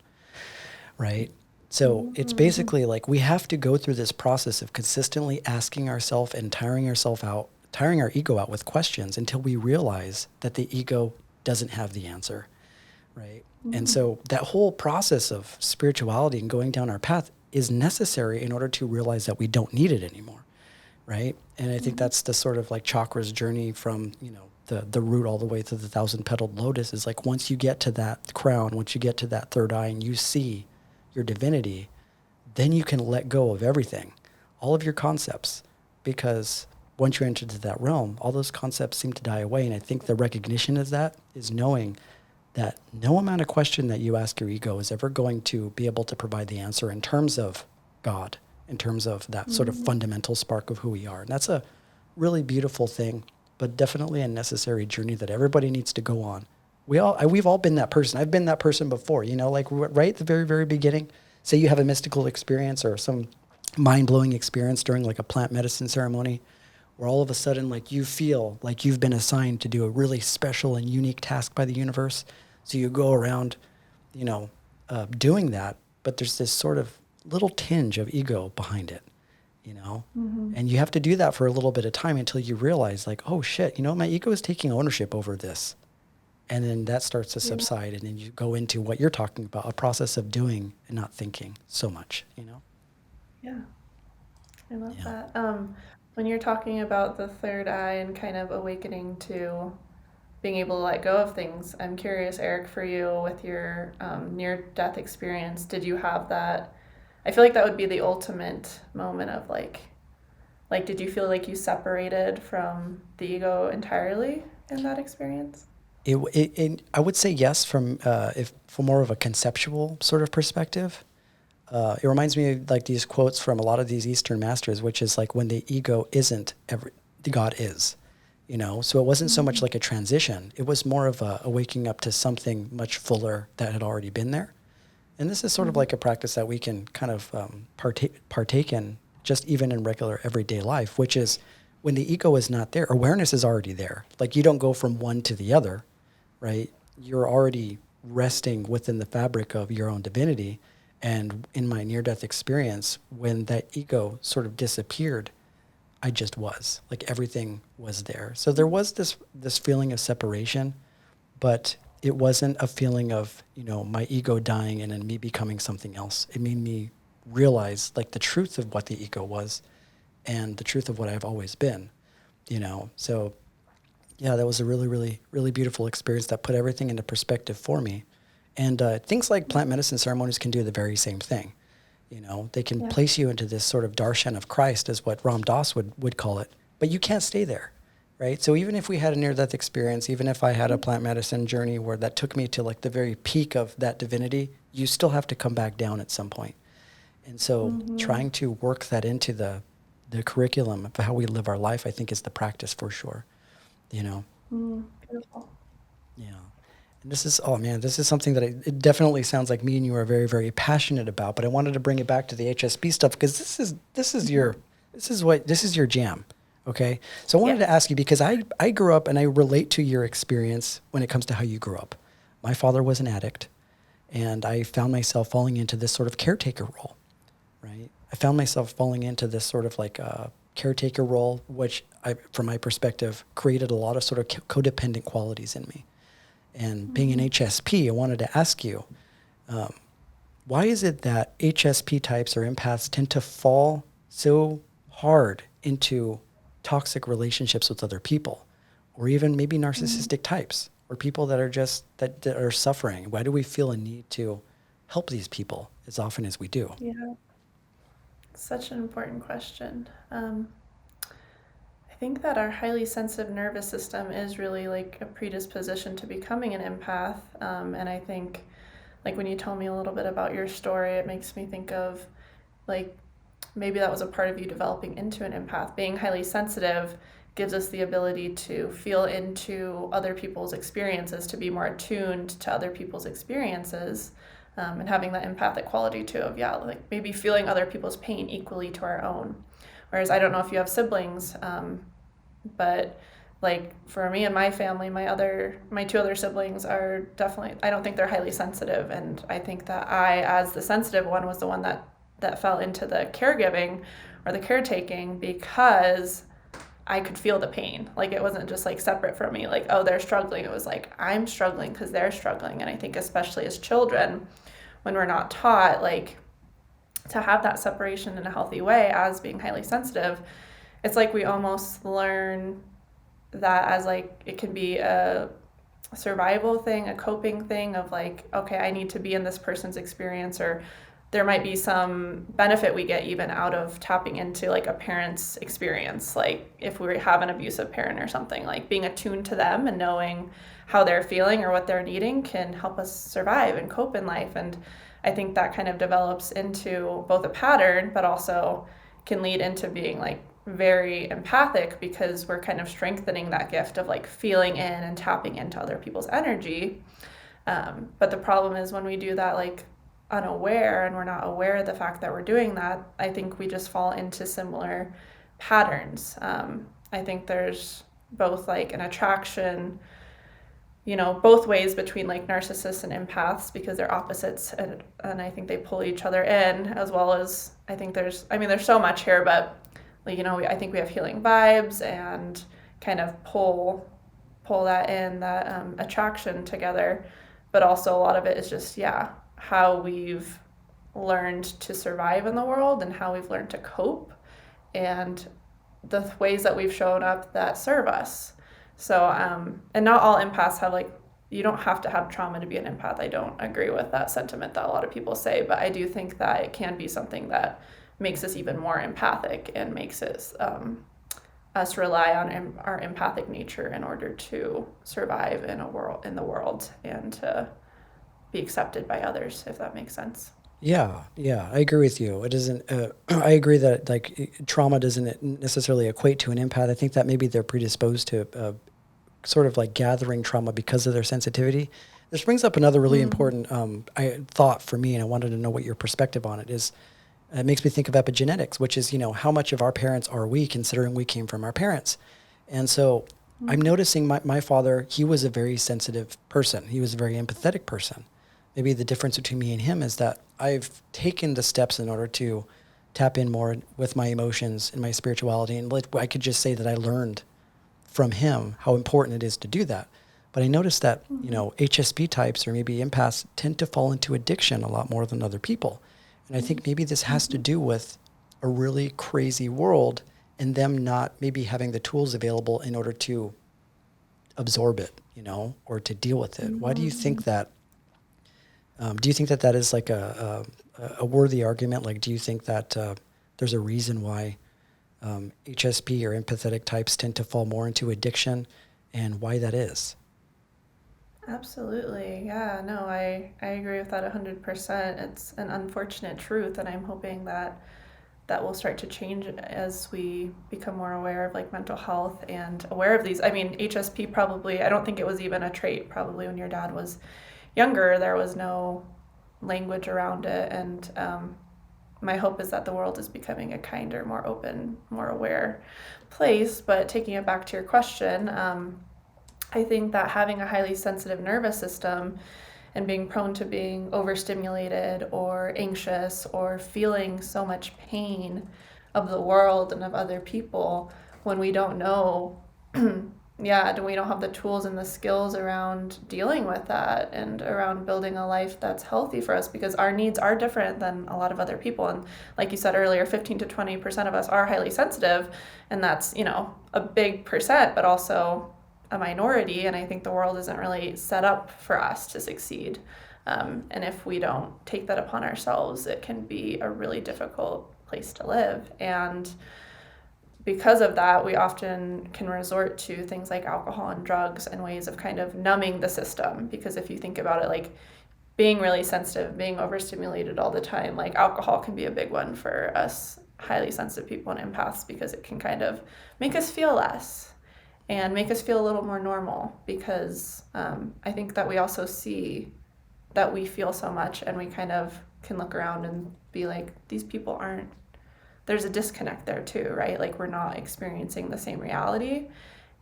right? So it's Mm-hmm. basically like we have to go through this process of consistently asking ourselves and tiring ourselves out, tiring our ego out with questions until we realize that the ego doesn't have the answer, right? And Mm-hmm. so that whole process of spirituality and going down our path is necessary in order to realize that we don't need it anymore, right? And I think Mm-hmm. that's the sort of like chakra's journey from, the root all the way to the thousand-petaled lotus is like once you get to that crown, once you get to that third eye and you see your divinity, then you can let go of everything, all of your concepts, because once you enter into that realm, all those concepts seem to die away. And I think the recognition of that is knowing that no amount of question that you ask your ego is ever going to be able to provide the answer in terms of God, in terms of that sort of Mm-hmm. fundamental spark of who we are. And that's a really beautiful thing, but definitely a necessary journey that everybody needs to go on. We've all been that person. I've been that person before, like right at the very, very beginning. Say you have a mystical experience or some mind-blowing experience during like a plant medicine ceremony where all of a sudden like you feel like you've been assigned to do a really special and unique task by the universe. So you go around, doing that, but there's this sort of little tinge of ego behind it, you know? Mm-hmm. And you have to do that for a little bit of time until you realize like, oh shit, my ego is taking ownership over this. And then that starts to Yeah. subside and then you go into what you're talking about, a process of doing and not thinking so much. Yeah. I love Yeah. that. When you're talking about the third eye and kind of awakening to being able to let go of things, I'm curious, Eric, for you with your near death experience, did you have that? I feel like that would be the ultimate moment of like Like, did you feel like you separated from the ego entirely in that experience? I would say yes from if from more of a conceptual sort of perspective. It reminds me of like these quotes from a lot of these Eastern masters, which is like when the ego isn't, the God is, you know. So it wasn't so much like a transition; it was more of a waking up to something much fuller that had already been there. And this is sort of like a practice that we can kind of partake in just even in regular everyday life, which is when the ego is not there, awareness is already there. Like you don't go from one to the other, right? You're already resting within the fabric of your own divinity. And in my near-death experience, when that ego sort of disappeared, I just was. Like everything was there. So there was this feeling of separation, but it wasn't a feeling of, you know, my ego dying and then me becoming something else. It made me realize like the truth of what the ego was and the truth of what I've always been, you know. So yeah, that was a really, really, really beautiful experience that put everything into perspective for me. And things like plant medicine ceremonies can do the very same thing. You know, they can Yeah. place you into this sort of darshan of Christ, is what Ram Dass would call it, but you can't stay there, right? So even if we had a near-death experience, even if I had a plant medicine journey where that took me to like the very peak of that divinity, you still have to come back down at some point. And so trying to work that into the curriculum of how we live our life, I think is the practice for sure, you know? Beautiful. Yeah. And this is, oh man, this is something that it definitely sounds like me and you are very, very passionate about, but I wanted to bring it back to the HSP stuff because this is your jam. Okay. So I wanted to Yes. ask you because I grew up and I relate to your experience when it comes to how you grew up. My father was an addict and I found myself falling into this sort of caretaker role, right? I found myself falling into this sort of like caretaker role, which from my perspective, created a lot of sort of codependent qualities in me. And being an HSP, I wanted to ask you, why is it that HSP types or empaths tend to fall so hard into toxic relationships with other people, or even maybe narcissistic types, or people that are just that are suffering? Why do we feel a need to help these people as often as we do? Yeah. Such an important question. I think that our highly sensitive nervous system is really like a predisposition to becoming an empath. And I think, like, when you tell me a little bit about your story, it makes me think of like maybe that was a part of you developing into an empath. Being highly sensitive gives us the ability to feel into other people's experiences, to be more attuned to other people's experiences, and having that empathic quality too of, yeah, like maybe feeling other people's pain equally to our own. Whereas I don't know if you have siblings, but like for me and my family, my two other siblings are definitely, I don't think they're highly sensitive, and I think that I, as the sensitive one, was the one that fell into the caregiving or the caretaking because I could feel the pain. Like it wasn't just like separate from me, like, oh, they're struggling. It was like, I'm struggling because they're struggling. And I think especially as children, when we're not taught like to have that separation in a healthy way as being highly sensitive, it's like we almost learn that as like it can be a survival thing, a coping thing of like, okay, I need to be in this person's experience, or there might be some benefit we get even out of tapping into like a parent's experience. Like if we have an abusive parent or something, like being attuned to them and knowing how they're feeling or what they're needing can help us survive and cope in life. And I think that kind of develops into both a pattern, but also can lead into being like very empathic because we're kind of strengthening that gift of like feeling in and tapping into other people's energy. But the problem is when we do that like unaware and we're not aware of the fact that we're doing that, I think we just fall into similar patterns. I think there's both like an attraction, both ways between like narcissists and empaths because they're opposites, and I think they pull each other in, as well as I think there's so much here, but like, I think we have healing vibes and kind of pull that in, that attraction together, but also a lot of it is just, yeah, how we've learned to survive in the world and how we've learned to cope and the ways that we've shown up that serve us. So, and not all empaths have like, you don't have to have trauma to be an empath. I don't agree with that sentiment that a lot of people say, but I do think that it can be something that makes us even more empathic and makes us rely on our empathic nature in order to survive in the world and to be accepted by others, if that makes sense. Yeah, I agree with you. It doesn't. I agree that like trauma doesn't necessarily equate to an empath. I think that maybe they're predisposed to sort of like gathering trauma because of their sensitivity. This brings up another really important thought for me, and I wanted to know what your perspective on it is. It makes me think of epigenetics, which is, how much of our parents are we, considering we came from our parents. And so I'm noticing my father, he was a very sensitive person. He was a very empathetic person. Maybe the difference between me and him is that I've taken the steps in order to tap in more with my emotions and my spirituality. And I could just say that I learned from him how important it is to do that. But I noticed that, HSP types or maybe empaths tend to fall into addiction a lot more than other people. And I think maybe this has to do with a really crazy world and them not maybe having the tools available in order to absorb it, or to deal with it. Why do you think that? Do you think that that is like a worthy argument? Like, do you think that there's a reason why HSP or empathetic types tend to fall more into addiction, and why that is? Absolutely. Yeah, no, I agree with that 100%. It's an unfortunate truth, and I'm hoping that will start to change as we become more aware of like mental health and aware of these. I mean, HSP probably, I don't think it was even a trait probably when your dad was younger. There was no language around it, and my hope is that the world is becoming a kinder, more open, more aware place. But taking it back to your question, I think that having a highly sensitive nervous system and being prone to being overstimulated or anxious or feeling so much pain of the world and of other people when we don't know, we don't have the tools and the skills around dealing with that and around building a life that's healthy for us, because our needs are different than a lot of other people. And like you said earlier, 15 to 20% of us are highly sensitive, and that's, a big percent, but also a minority. And I think the world isn't really set up for us to succeed. And if we don't take that upon ourselves, it can be a really difficult place to live. And because of that, we often can resort to things like alcohol and drugs and ways of kind of numbing the system. Because if you think about it, like being really sensitive, being overstimulated all the time, like alcohol can be a big one for us highly sensitive people and empaths, because it can kind of make us feel less and make us feel a little more normal, because I think that we also see that we feel so much, and we kind of can look around and be like, these people aren't, there's a disconnect there too, right? Like we're not experiencing the same reality,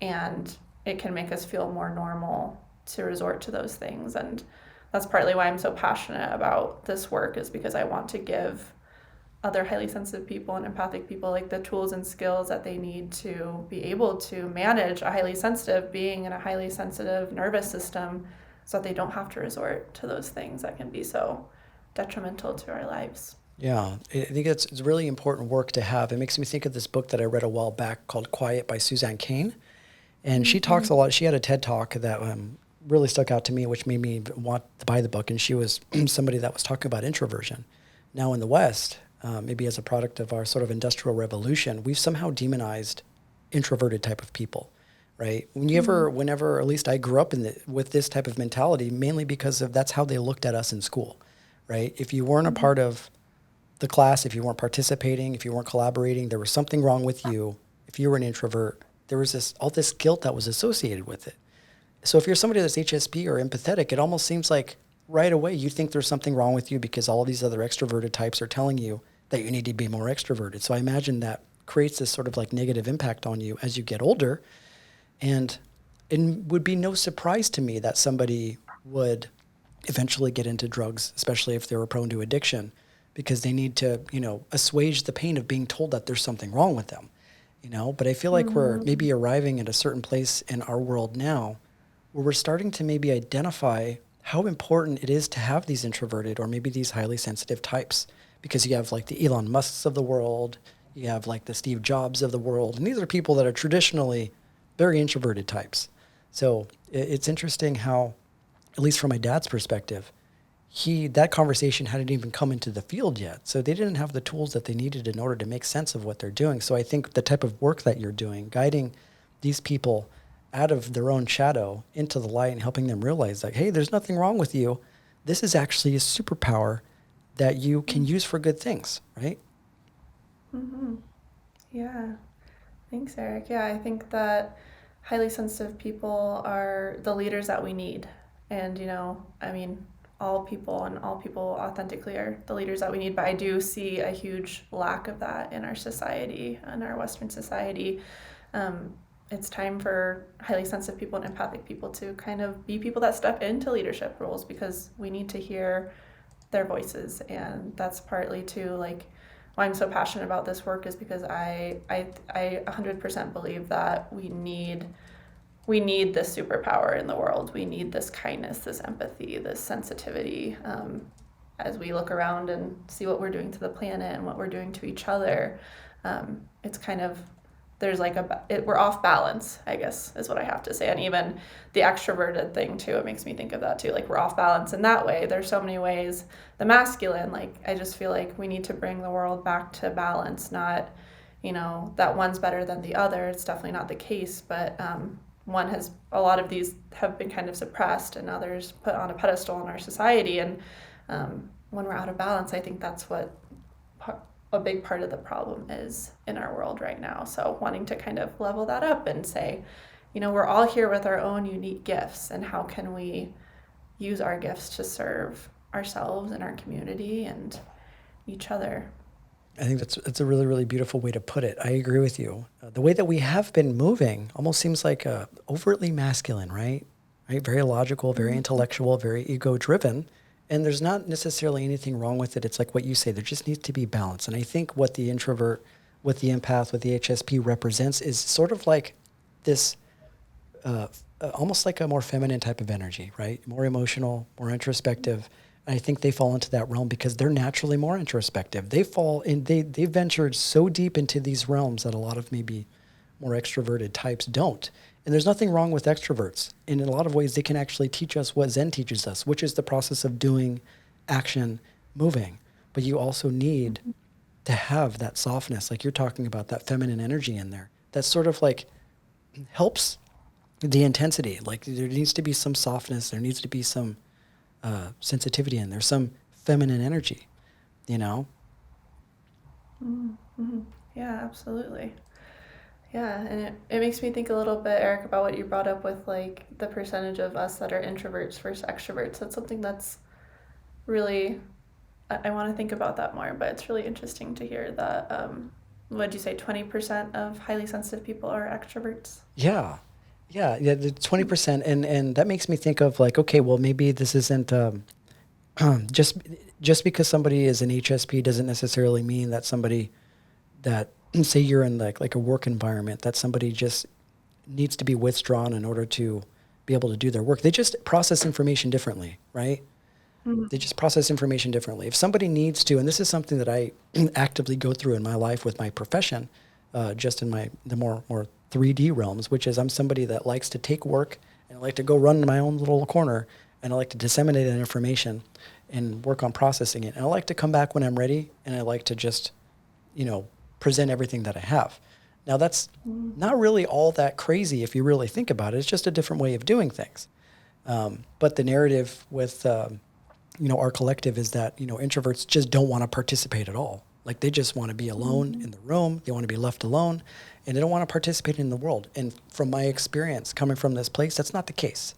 and it can make us feel more normal to resort to those things. And that's partly why I'm so passionate about this work, is because I want to give other highly sensitive people and empathic people like the tools and skills that they need to be able to manage a highly sensitive being in a highly sensitive nervous system, so that they don't have to resort to those things that can be so detrimental to our lives. Yeah, I think it's really important work to have. It makes me think of this book that I read a while back called Quiet by Suzanne Kane. And she talks a lot. She had a TED talk that really stuck out to me, which made me want to buy the book. And she was somebody that was talking about introversion. Now in the West, maybe as a product of our sort of industrial revolution, we've somehow demonized introverted type of people, right? Whenever, at least I grew up with this type of mentality, mainly because of that's how they looked at us in school, right? If you weren't a part of the class, if you weren't participating, if you weren't collaborating, there was something wrong with you. If you were an introvert, there was all this guilt that was associated with it. So if you're somebody that's HSP or empathetic, it almost seems like right away you think there's something wrong with you because all of these other extroverted types are telling you that you need to be more extroverted. So I imagine that creates this sort of like negative impact on you as you get older. And it would be no surprise to me that somebody would eventually get into drugs, especially if they were prone to addiction, because they need to, assuage the pain of being told that there's something wrong with them, But I feel like we're maybe arriving at a certain place in our world now where we're starting to maybe identify how important it is to have these introverted or maybe these highly sensitive types, because you have like the Elon Musks of the world, you have like the Steve Jobs of the world, and these are people that are traditionally very introverted types. So it's interesting how, at least from my dad's perspective, that conversation hadn't even come into the field yet. So they didn't have the tools that they needed in order to make sense of what they're doing. So I think the type of work that you're doing, guiding these people out of their own shadow into the light and helping them realize that, hey, there's nothing wrong with you. This is actually a superpower that you can use for good things, right? Mm-hmm. Yeah. Thanks, Eric. Yeah, I think that highly sensitive people are the leaders that we need. And, I mean, all people and all people authentically are the leaders that we need. But I do see a huge lack of that in our society, in our Western society. It's time for highly sensitive people and empathic people to kind of be people that step into leadership roles, because we need to hear their voices. And that's partly too, like, why I'm so passionate about this work, is because I 100% believe that we need this superpower in the world. We need this kindness, this empathy, this sensitivity, as we look around and see what we're doing to the planet and what we're doing to each other. It's kind of, there's like we're off balance, I guess, is what I have to say. And even the extroverted thing too, it makes me think of that too. Like, we're off balance in that way. There's so many ways. The masculine, like, I just feel like we need to bring the world back to balance, not, that one's better than the other. It's definitely not the case, but a lot of these have been kind of suppressed and others put on a pedestal in our society. And when we're out of balance, I think that's what a big part of the problem is in our world right now. So wanting to kind of level that up and say, we're all here with our own unique gifts, and how can we use our gifts to serve ourselves and our community and each other. I think that's a really, really beautiful way to put it. I agree with you. The way that we have been moving almost seems like overtly masculine, right? Right? Very logical, very intellectual, very ego-driven. And there's not necessarily anything wrong with it. It's like what you say, there just needs to be balance. And I think what the introvert, what the empath, what the HSP represents is sort of like this, almost like a more feminine type of energy, right? More emotional, more introspective. And I think they fall into that realm because they're naturally more introspective. They've ventured so deep into these realms that a lot of maybe more extroverted types don't. And there's nothing wrong with extroverts. And in a lot of ways, they can actually teach us what Zen teaches us, which is the process of doing, action, moving. But you also need to have that softness, like you're talking about, that feminine energy in there. That sort of like helps the intensity. Like, there needs to be some softness. There needs to be some sensitivity in there, some feminine energy, Mm-hmm. Yeah, absolutely. Yeah, and it makes me think a little bit, Eric, about what you brought up with like the percentage of us that are introverts versus extroverts. That's something that's really, I want to think about that more, but it's really interesting to hear that, what'd you say, 20% of highly sensitive people are extroverts? Yeah. Yeah, the 20%. And that makes me think of like, okay, well, maybe this isn't just because somebody is an HSP doesn't necessarily mean that somebody that say you're in like a work environment, that somebody just needs to be withdrawn in order to be able to do their work. They just process information differently, right? Mm-hmm. They just process information differently. If somebody needs to, and this is something that I actively go through in my life with my profession, just in the more 3D realms, which is I'm somebody that likes to take work and I like to go run in my own little corner, and I like to disseminate that information and work on processing it. And I like to come back when I'm ready, and I like to just, present everything that I have. Now, that's not really all that crazy if you really think about it. It's just a different way of doing things. But the narrative with our collective is that introverts just don't want to participate at all. Like, they just want to be alone in the room. They want to be left alone, and they don't want to participate in the world. And from my experience coming from this place, that's not the case.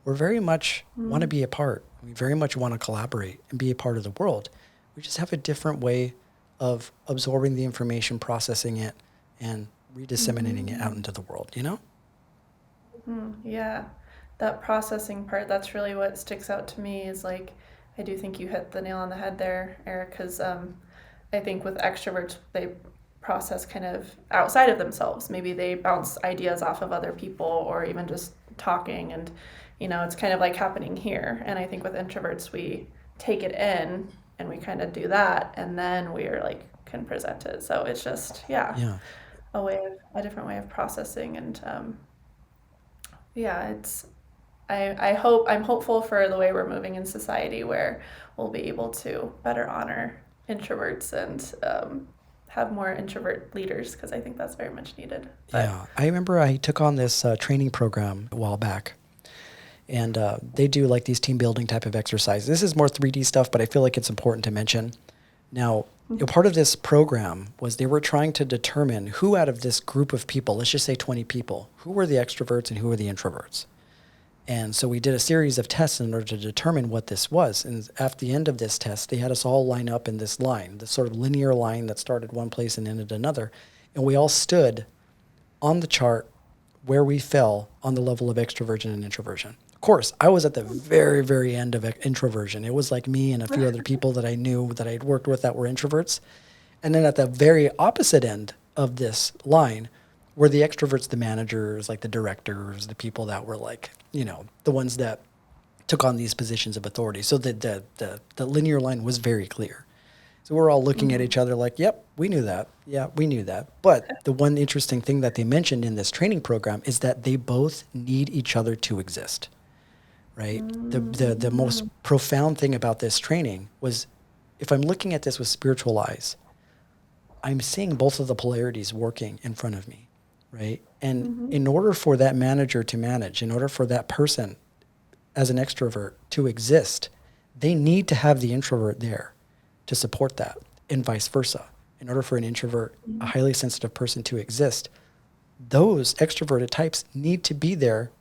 We're very much want to be a part. We very much want to collaborate and be a part of the world. We just have a different way of absorbing the information, processing it, and redisseminating it out into the world, Yeah, that processing part, that's really what sticks out to me, is like, I do think you hit the nail on the head there, Eric, because I think with extroverts, they process kind of outside of themselves. Maybe they bounce ideas off of other people or even just talking, and it's kind of like happening here. And I think with introverts, we take it in and we kind of do that, and then we're like can present it. So it's just, yeah, Yeah. a different way of processing. And yeah, I'm hopeful for the way we're moving in society where we'll be able to better honor introverts and have more introvert leaders, because I think that's very much needed. But, Yeah, I remember I took on this training program a while back, and they do like these team building type of exercises. This is more 3D stuff, but I feel like it's important to mention. Now, part of this program was they were trying to determine who out of this group of people, let's just say 20 people, who were the extroverts and who were the introverts. And so we did a series of tests in order to determine what this was. And at the end of this test, they had us all line up in this line, this sort of linear line that started one place and ended another. And we all stood on the chart where we fell on the level of extroversion and introversion. Of course, I was at the very, very end of introversion. It was like me and a few other people that I knew that I'd worked with that were introverts. And then at the very opposite end of this line were the extroverts, the managers, like the directors, the people that were like, the ones that took on these positions of authority. So the linear line was very clear. So we're all looking at each other like, yep, we knew that. Yeah, we knew that. But the one interesting thing that they mentioned in this training program is that they both need each other to exist, right? The most profound thing about this training was, if I'm looking at this with spiritual eyes, I'm seeing both of the polarities working in front of me, right? And in order for that manager to manage, in order for that person as an extrovert to exist, they need to have the introvert there to support that, and vice versa. In order for an introvert, a highly sensitive person to exist, those extroverted types need to be there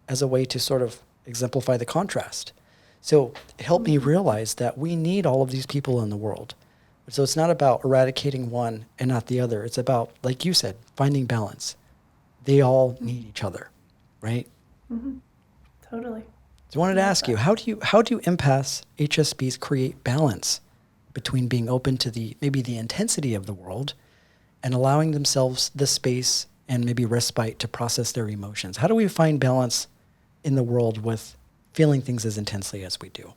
as a way to sort of exemplify the contrast. So it helped me realize that we need all of these people in the world. So it's not about eradicating one and not the other. It's about, like you said, finding balance. They all need each other, right? Totally. So I wanted to ask you, how do empaths, HSPs create balance between being open to maybe the intensity of the world and allowing themselves the space and maybe respite to process their emotions? How do we find balance in the world with feeling things as intensely as we do?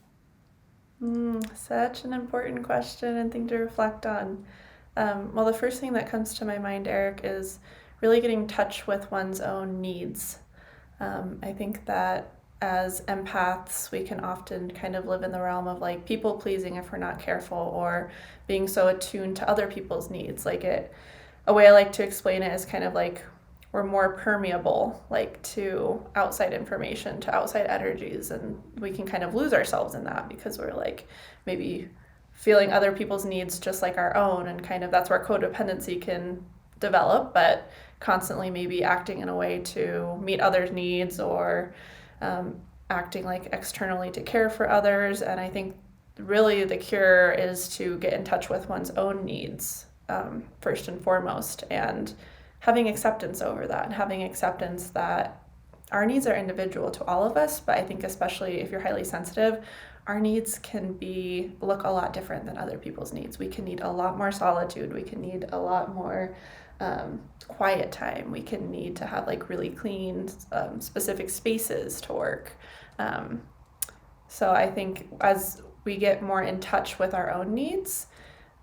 Such an important question and thing to reflect on. Well, the first thing that comes to my mind, Eric, is really getting in touch with one's own needs. I think that as empaths, we can often kind of live in the realm of like people pleasing if we're not careful, or being so attuned to other people's needs. A way I like to explain it is kind of like we're more permeable, like to outside information, to outside energies, and we can kind of lose ourselves in that because we're like maybe feeling other people's needs just like our own, and kind of that's where codependency can develop, but constantly maybe acting in a way to meet others' needs, or acting like externally to care for others. And I think really the cure is to get in touch with one's own needs first and foremost, and having acceptance over that, and having acceptance that our needs are individual to all of us, but I think especially if you're highly sensitive, our needs can look a lot different than other people's needs. We can need a lot more solitude. We can need a lot more quiet time. We can need to have like really clean, specific spaces to work. So I think as we get more in touch with our own needs,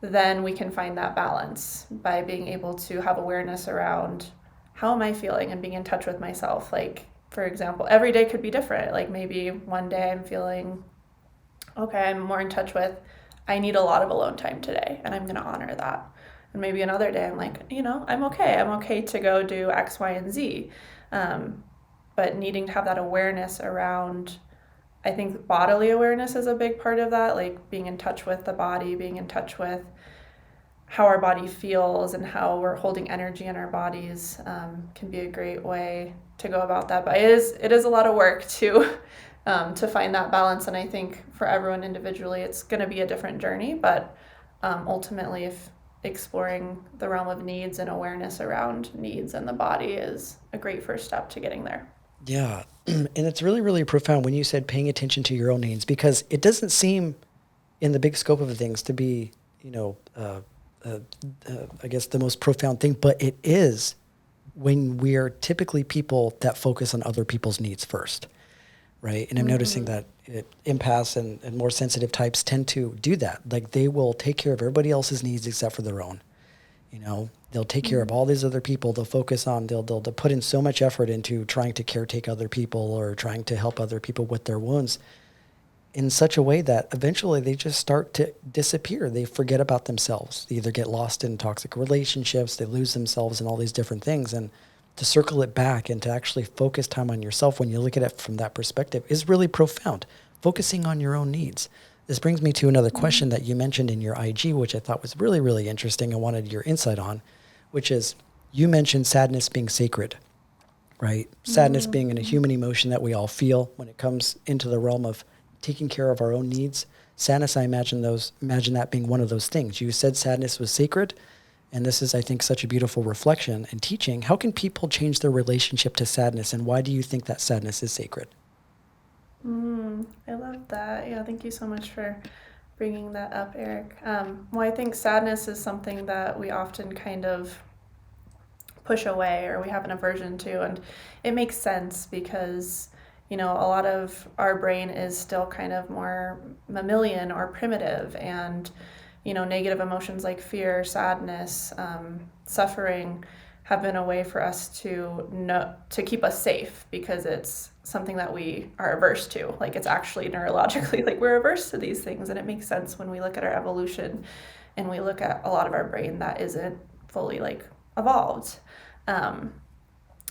then we can find that balance by being able to have awareness around how am I feeling and being in touch with myself. Like, for example, every day could be different. Like maybe one day I'm feeling, okay, I'm more in touch with, I need a lot of alone time today, and I'm going to honor that. And maybe another day I'm like, I'm okay. I'm okay to go do X, Y, and Z. But needing to have that awareness around, I think bodily awareness is a big part of that, like being in touch with the body, being in touch with how our body feels and how we're holding energy in our bodies can be a great way to go about that. But it is a lot of work to find that balance. And I think for everyone individually, it's going to be a different journey. But ultimately, if exploring the realm of needs and awareness around needs and the body is a great first step to getting there. Yeah. And it's really, really profound when you said paying attention to your own needs, because it doesn't seem in the big scope of things to be, I guess the most profound thing, but it is when we are typically people that focus on other people's needs first, right? And I'm noticing that empaths and more sensitive types tend to do that. Like they will take care of everybody else's needs except for their own. They'll take care of all these other people. They'll focus on, they'll put in so much effort into trying to caretake other people or trying to help other people with their wounds in such a way that eventually they just start to disappear. They forget about themselves. They either get lost in toxic relationships, they lose themselves in all these different things. And to circle it back and to actually focus time on yourself when you look at it from that perspective is really profound. Focusing on your own needs. This brings me to another question that you mentioned in your IG, which I thought was really, really interesting. I wanted your insight on, which is you mentioned sadness being sacred, right? Sadness being a human emotion that we all feel when it comes into the realm of taking care of our own needs. Sadness, I imagine that being one of those things. You said sadness was sacred, and this is, I think, such a beautiful reflection and teaching. How can people change their relationship to sadness, and why do you think that sadness is sacred? I love that. Yeah, thank you so much for bringing that up, Eric. Well, I think sadness is something that we often kind of push away or we have an aversion to, and it makes sense because a lot of our brain is still kind of more mammalian or primitive, and negative emotions like fear, sadness, suffering have been a way for us to keep us safe because it's something that we are averse to. Like, it's actually neurologically, like, we're averse to these things, and it makes sense when we look at our evolution and we look at a lot of our brain that isn't fully like evolved.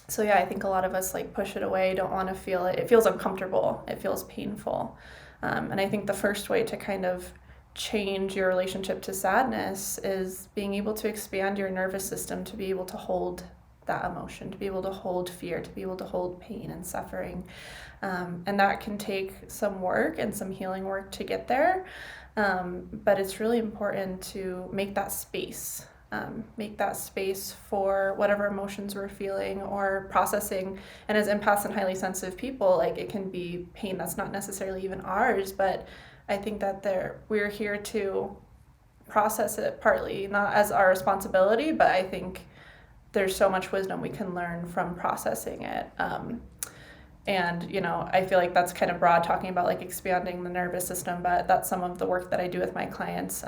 So yeah, I think a lot of us like push it away, don't want to feel it. It feels uncomfortable. It feels painful. And I think the first way to kind of change your relationship to sadness is being able to expand your nervous system to be able to hold that emotion, to be able to hold fear, to be able to hold pain and suffering. And that can take some work and some healing work to get there. But it's really important to make that space. Make that space for whatever emotions we're feeling or processing. And as empaths and highly sensitive people, like, it can be pain that's not necessarily even ours, but I think that we're here to process it partly, not as our responsibility, but I think there's so much wisdom we can learn from processing it. And, I feel like that's kind of broad, talking about like expanding the nervous system, but that's some of the work that I do with my clients.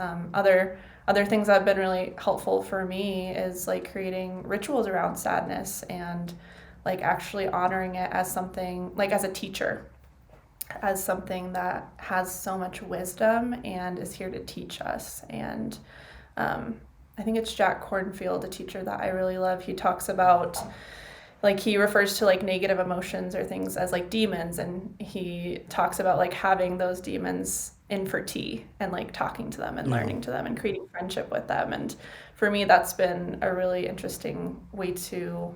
Other things that have been really helpful for me is like creating rituals around sadness and like actually honoring it as something, like as a teacher, as something that has so much wisdom and is here to teach us. And I think it's Jack Kornfield, a teacher that I really love. He talks about, like, he refers to like negative emotions or things as like demons, and he talks about like having those demons in for tea and like talking to them and learning to them and creating friendship with them. And for me, that's been a really interesting way to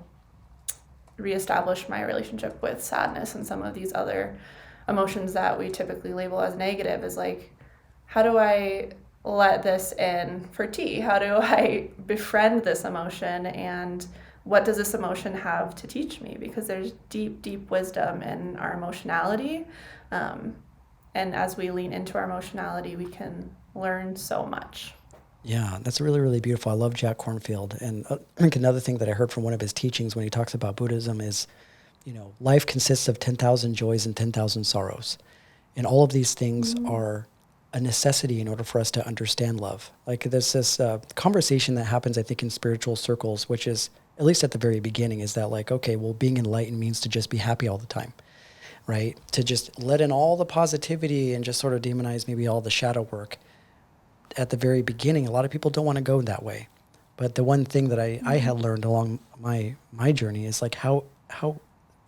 reestablish my relationship with sadness and some of these other emotions that we typically label as negative. Is like, how do I let this in for tea? How do I befriend this emotion, and what does this emotion have to teach me? Because there's deep, deep wisdom in our emotionality. And as we lean into our emotionality, we can learn so much. Yeah, that's really, really beautiful. I love Jack Kornfield. And I think another thing that I heard from one of his teachings when he talks about Buddhism is, life consists of 10,000 joys and 10,000 sorrows. And all of these things are a necessity in order for us to understand love. Like, there's this conversation that happens, I think, in spiritual circles, which is, at least at the very beginning, is that like, okay, well, being enlightened means to just be happy all the time, right? To just let in all the positivity and just sort of demonize maybe all the shadow work. At the very beginning, a lot of people don't want to go that way. But the one thing that I had learned along my journey is like how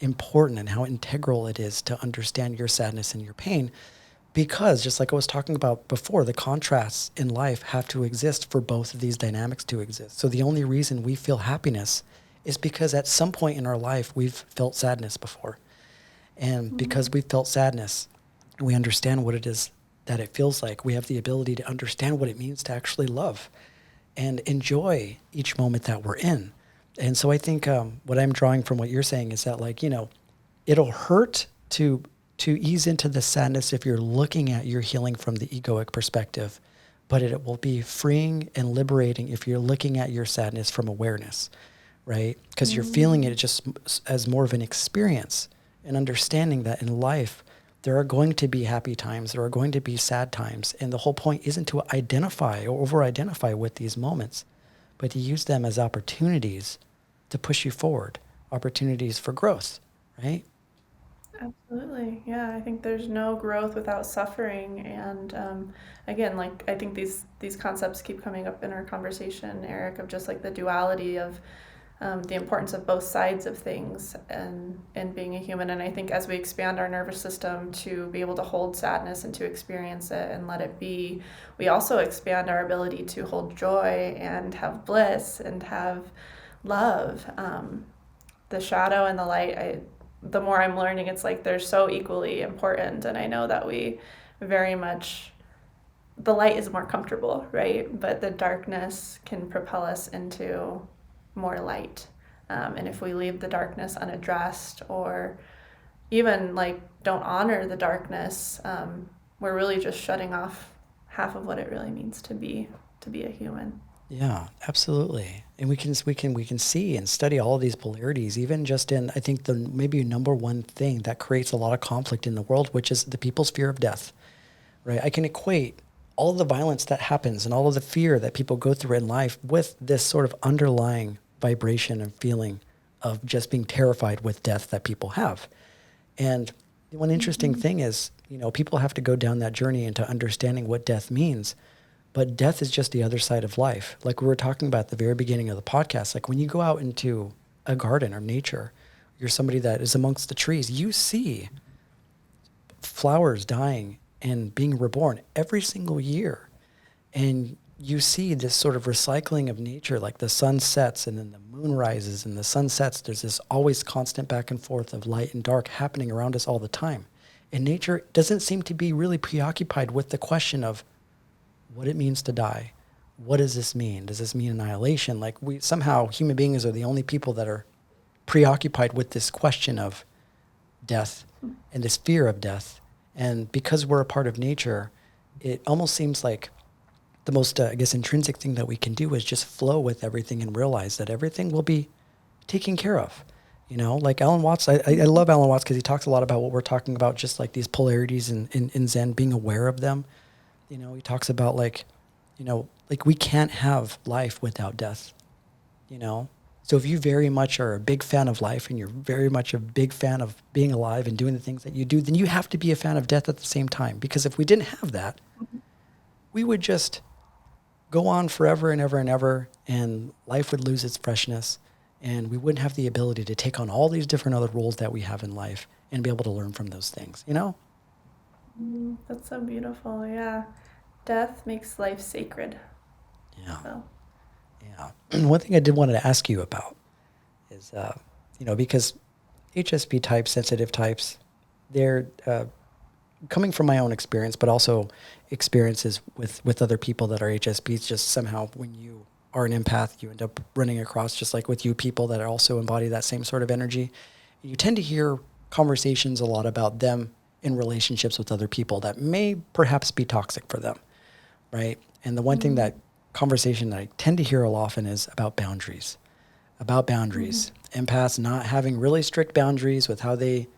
important and how integral it is to understand your sadness and your pain. Because just like I was talking about before, the contrasts in life have to exist for both of these dynamics to exist. So the only reason we feel happiness is because at some point in our life, we've felt sadness before. And because we've felt sadness, we understand what it is that it feels like. We have the ability to understand what it means to actually love and enjoy each moment that we're in. And so I think what I'm drawing from what you're saying is that, like, it'll hurt to ease into the sadness if you're looking at your healing from the egoic perspective, but it will be freeing and liberating if you're looking at your sadness from awareness, right? Because you're feeling it just as more of an experience and understanding that in life, there are going to be happy times, there are going to be sad times, and the whole point isn't to identify or over-identify with these moments, but to use them as opportunities to push you forward, opportunities for growth, right? Absolutely. Yeah, I think there's no growth without suffering. And again, like I think these concepts keep coming up in our conversation, Eric, of just like the duality of the importance of both sides of things and being a human. And I think as we expand our nervous system to be able to hold sadness and to experience it and let it be, we also expand our ability to hold joy and have bliss and have love. The shadow and the light, the more I'm learning, it's like they're so equally important. And I know that we very much, the light is more comfortable, right? But the darkness can propel us into more light. And if we leave the darkness unaddressed or even like don't honor the darkness, we're really just shutting off half of what it really means to be a human. Yeah, absolutely. And we can see and study all of these polarities, even just in, I think, the maybe number one thing that creates a lot of conflict in the world, which is the people's fear of death, right? I can equate all of the violence that happens and all of the fear that people go through in life with this sort of underlying vibration and feeling of just being terrified with death that people have. And one interesting thing is, people have to go down that journey into understanding what death means. But death is just the other side of life. Like we were talking about at the very beginning of the podcast, like when you go out into a garden or nature, you're somebody that is amongst the trees, you see flowers dying and being reborn every single year. And you see this sort of recycling of nature, like the sun sets and then the moon rises and the sun sets. There's this always constant back and forth of light and dark happening around us all the time. And nature doesn't seem to be really preoccupied with the question of what it means to die. What does this mean? Does this mean annihilation? Like we somehow, human beings are the only people that are preoccupied with this question of death and this fear of death. And because we're a part of nature, it almost seems like the most, I guess, intrinsic thing that we can do is just flow with everything and realize that everything will be taken care of. Like Alan Watts, I love Alan Watts because he talks a lot about what we're talking about, just like these polarities in Zen, being aware of them. He talks about like we can't have life without death, So if you very much are a big fan of life and you're very much a big fan of being alive and doing the things that you do, then you have to be a fan of death at the same time. Because if we didn't have that, we would just go on forever and ever and ever, and life would lose its freshness, and we wouldn't have the ability to take on all these different other roles that we have in life and be able to learn from those things, That's so beautiful. Yeah. Death makes life sacred. Yeah. So. Yeah. One thing I did want to ask you about is, because HSP types, sensitive types, they're coming from my own experience, but also experiences with other people that are HSPs. Just somehow when you are an empath, you end up running across, just like with you, people that also embody that same sort of energy. You tend to hear conversations a lot about them in relationships with other people that may perhaps be toxic for them, right? And the one thing that conversation that I tend to hear often is about boundaries. Empaths not having really strict boundaries with how they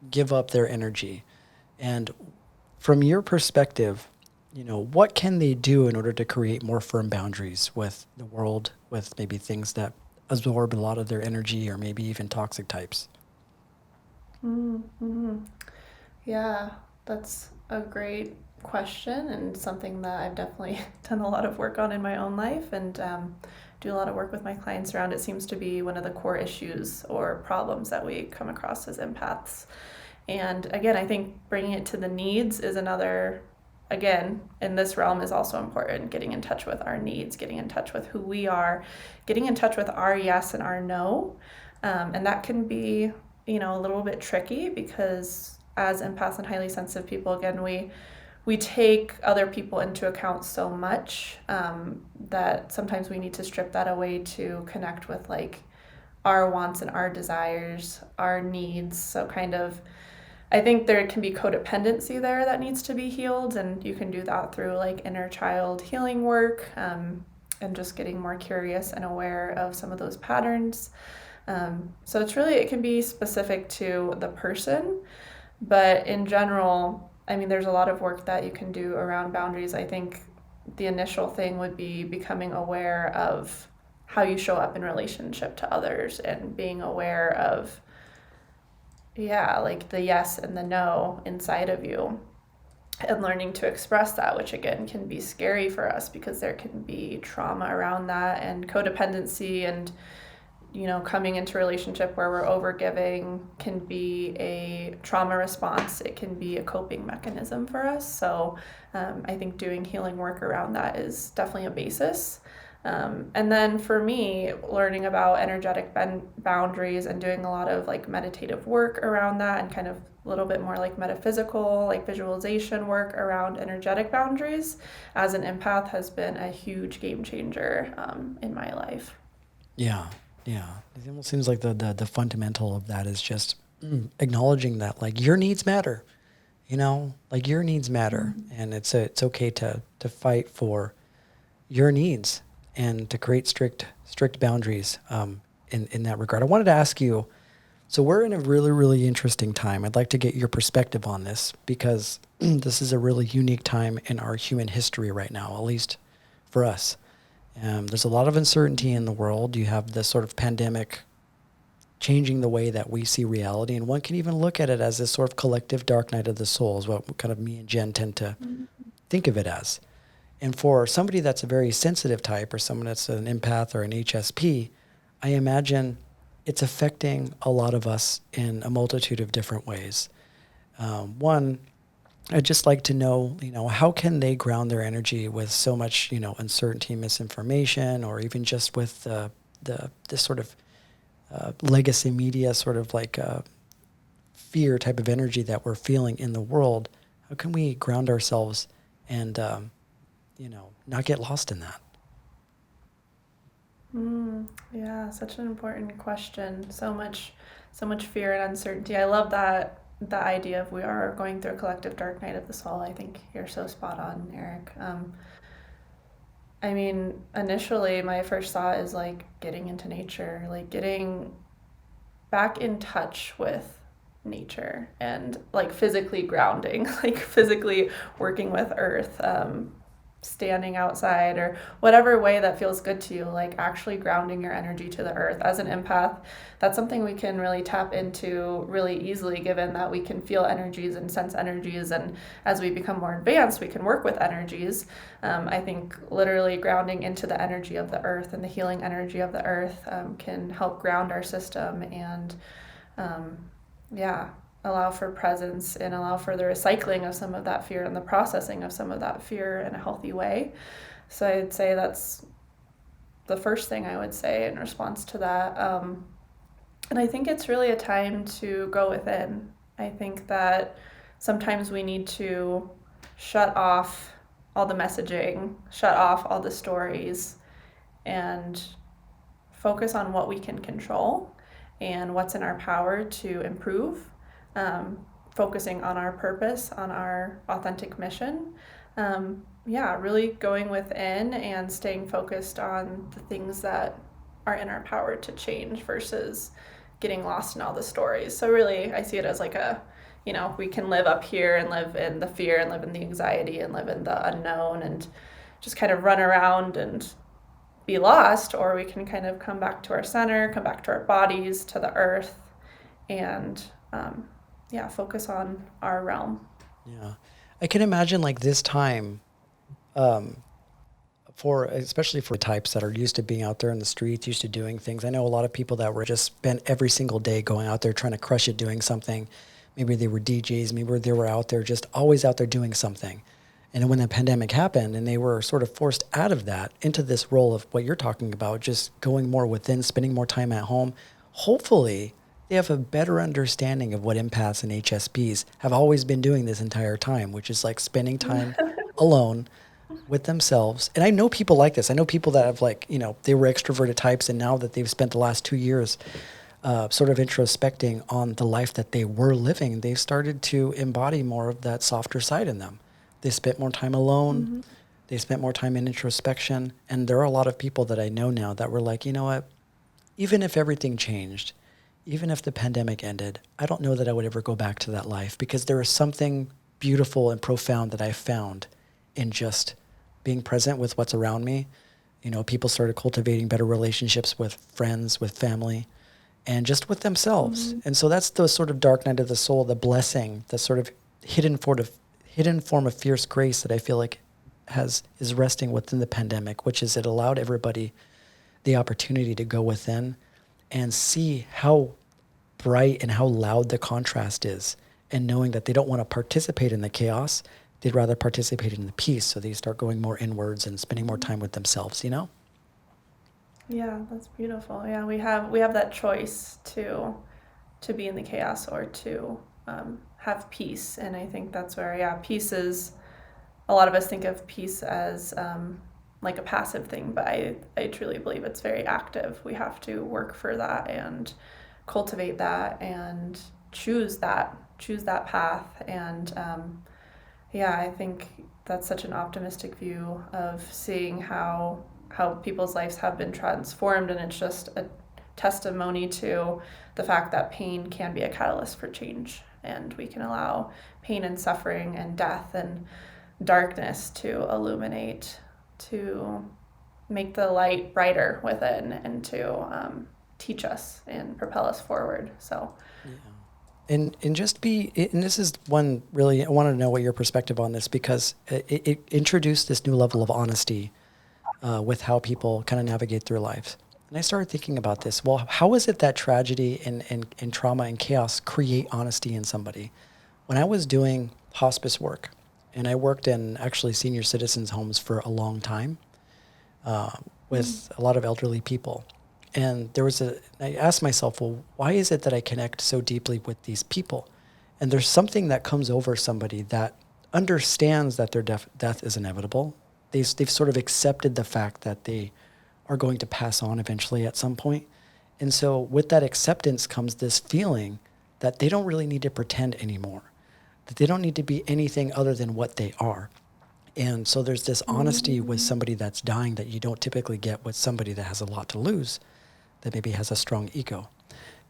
give up their energy. And from your perspective, what can they do in order to create more firm boundaries with the world, with maybe things that absorb a lot of their energy or maybe even toxic types? Mm-hmm. Yeah, that's a great question and something that I've definitely done a lot of work on in my own life and do a lot of work with my clients around. It seems to be one of the core issues or problems that we come across as empaths. And again, I think bringing it to the needs is another, again, in this realm is also important. Getting in touch with our needs, getting in touch with who we are, getting in touch with our yes and our no. And that can be, a little bit tricky because as empaths and highly sensitive people, again, we take other people into account so much that sometimes we need to strip that away to connect with like our wants and our desires, our needs. So kind of, I think there can be codependency there that needs to be healed, and you can do that through like inner child healing work and just getting more curious and aware of some of those patterns. So it can be specific to the person, but in general, I mean, there's a lot of work that you can do around boundaries. I think the initial thing would be becoming aware of how you show up in relationship to others and being aware of, yeah, like the yes and the no inside of you and learning to express that, which again can be scary for us because there can be trauma around that and codependency, and coming into a relationship where we're overgiving can be a trauma response. It can be a coping mechanism for us. So I think doing healing work around that is definitely a basis. And then for me, learning about energetic boundaries and doing a lot of like meditative work around that, and kind of a little bit more like metaphysical, like visualization work around energetic boundaries as an empath has been a huge game changer in my life. Yeah. Yeah. It almost seems like the fundamental of that is just acknowledging that like your needs matter, like your needs matter. Mm-hmm. And it's okay to fight for your needs and to create strict boundaries in that regard. I wanted to ask you, so we're in a really, really interesting time. I'd like to get your perspective on this because this is a really unique time in our human history right now, at least for us. There's a lot of uncertainty in the world. You have this sort of pandemic changing the way that we see reality, and one can even look at it as this sort of collective dark night of the soul, is what kind of me and Jen tend to think of it as. And for somebody that's a very sensitive type, or someone that's an empath or an HSP, I imagine it's affecting a lot of us in a multitude of different ways. One, I'd just like to know, how can they ground their energy with so much, uncertainty, misinformation, or even just with this sort of legacy media sort of like fear type of energy that we're feeling in the world. How can we ground ourselves and, not get lost in that? Yeah, such an important question. So much fear and uncertainty. I love that the idea of we are going through a collective dark night of the soul. I think you're so spot on, Eric. I mean, initially my first thought is like getting into nature, like getting back in touch with nature and like physically grounding, like physically working with earth, standing outside or whatever way that feels good to you, like actually grounding your energy to the earth. As an empath, that's something we can really tap into really easily, given that we can feel energies and sense energies, and as we become more advanced we can work with energies. I think literally grounding into the energy of the earth and the healing energy of the earth can help ground our system and allow for presence and allow for the recycling of some of that fear and the processing of some of that fear in a healthy way. So I'd say that's the first thing I would say in response to that. And I think it's really a time to go within. I think that sometimes we need to shut off all the messaging, shut off all the stories, and focus on what we can control and what's in our power to improve. Focusing on our purpose, on our authentic mission. Really going within and staying focused on the things that are in our power to change versus getting lost in all the stories. So really, I see it as like we can live up here and live in the fear and live in the anxiety and live in the unknown and just kind of run around and be lost, or we can kind of come back to our center, come back to our bodies, to the earth, and focus on our realm. Yeah. I can imagine like this time, especially for types that are used to being out there in the streets, used to doing things. I know a lot of people that were just spent every single day going out there trying to crush it, doing something. Maybe they were DJs, maybe they were out there, just always out there doing something. And then when the pandemic happened and they were sort of forced out of that into this role of what you're talking about, just going more within, spending more time at home, hopefully they have a better understanding of what empaths and HSPs have always been doing this entire time, which is like spending time alone with themselves. And I know people like this. I know people that have they were extroverted types, and now that they've spent the last 2 years sort of introspecting on the life that they were living, they've started to embody more of that softer side in them. They spent more time alone. Mm-hmm. They spent more time in introspection. And there are a lot of people that I know now that were like, you know what, even if everything changed, even if the pandemic ended, I don't know that I would ever go back to that life, because there is something beautiful and profound that I found in just being present with what's around me. You know, people started cultivating better relationships with friends, with family, and just with themselves. And so that's the sort of dark night of the soul, the blessing, the sort of hidden form of fierce grace that I feel like is resting within the pandemic, which is it allowed everybody the opportunity to go within and see how bright and how loud the contrast is, and knowing that they don't want to participate in the chaos, they'd rather participate in the peace. So they start going more inwards and spending more time with themselves, you know? Yeah, that's beautiful. Yeah, we have that choice to be in the chaos or to have peace, and I think that's where peace is. A lot of us think of peace as like a passive thing, but I truly believe it's very active. We have to work for that and cultivate that and choose that path. And I think that's such an optimistic view of seeing how people's lives have been transformed, and it's just a testimony to the fact that pain can be a catalyst for change, and we can allow pain and suffering and death and darkness to illuminate, to make the light brighter within, and to teach us and propel us forward. So And just and this is one really, I want to know what your perspective on this, because it introduced this new level of honesty with how people kind of navigate through life. And I started thinking about this. Well, how is it that tragedy and trauma and chaos create honesty in somebody? When I was doing hospice work, and I worked in actually senior citizens' homes for a long time with a lot of elderly people. And I asked myself, well, why is it that I connect so deeply with these people? And there's something that comes over somebody that understands that their death is inevitable. They've sort of accepted the fact that they are going to pass on eventually at some point. And so with that acceptance comes this feeling that they don't really need to pretend anymore, that they don't need to be anything other than what they are. And so there's this honesty with somebody that's dying that you don't typically get with somebody that has a lot to lose, that maybe has a strong ego.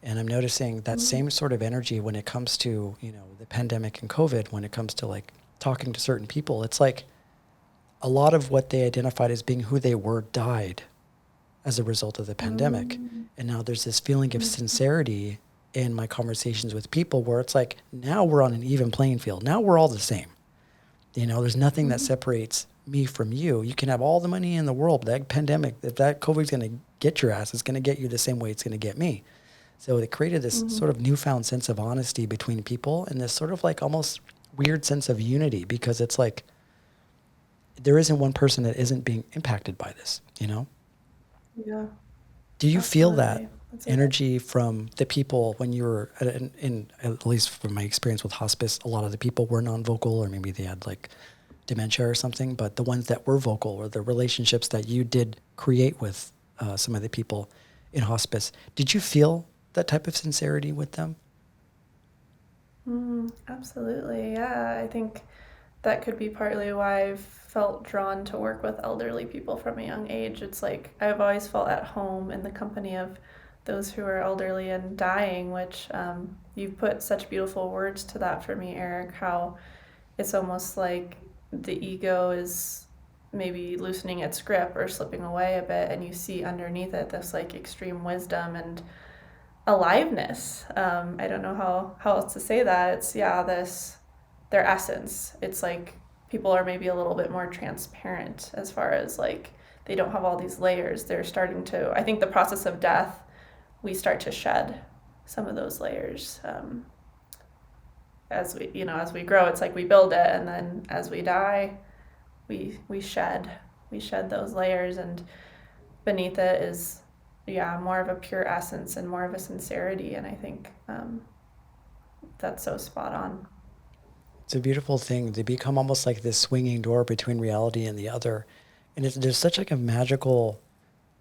And I'm noticing that same sort of energy when it comes to, you know, the pandemic and COVID, when it comes to like talking to certain people. It's like a lot of what they identified as being who they were died as a result of the pandemic. And now there's this feeling of sincerity in my conversations with people where it's like, now we're on an even playing field. Now we're all the same. You know, there's nothing that separates me from you. You can have all the money in the world, but that pandemic, if that COVID's going to get your ass, it's going to get you the same way it's going to get me. So it created this sort of newfound sense of honesty between people, and this sort of like almost weird sense of unity, because it's like there isn't one person that isn't being impacted by this, you know? yeah, Do you feel that absolutely. That's energy from the people when you were, at least from my experience with hospice, a lot of the people were non-vocal, or maybe they had like dementia or something, but the ones that were vocal, or the relationships that you did create with some of the people in hospice, did you feel that type of sincerity with them? Absolutely, yeah. I think that could be partly why I've felt drawn to work with elderly people from a young age. It's like I've always felt at home in the company of those who are elderly and dying, which you've put such beautiful words to that for me, Eric, how it's almost like the ego is maybe loosening its grip or slipping away a bit, and you see underneath it this like extreme wisdom and aliveness. I don't know how else to say that. It's this their essence. It's like people are maybe a little bit more transparent as far as like they don't have all these layers. They're starting to. I think the process of death, we start to shed some of those layers. As we grow, it's like we build it, and then as we die, we shed those layers, and beneath it is more of a pure essence and more of a sincerity. And I think that's so spot on. It's a beautiful thing. They become almost like this swinging door between reality and the other. And there's such like a magical,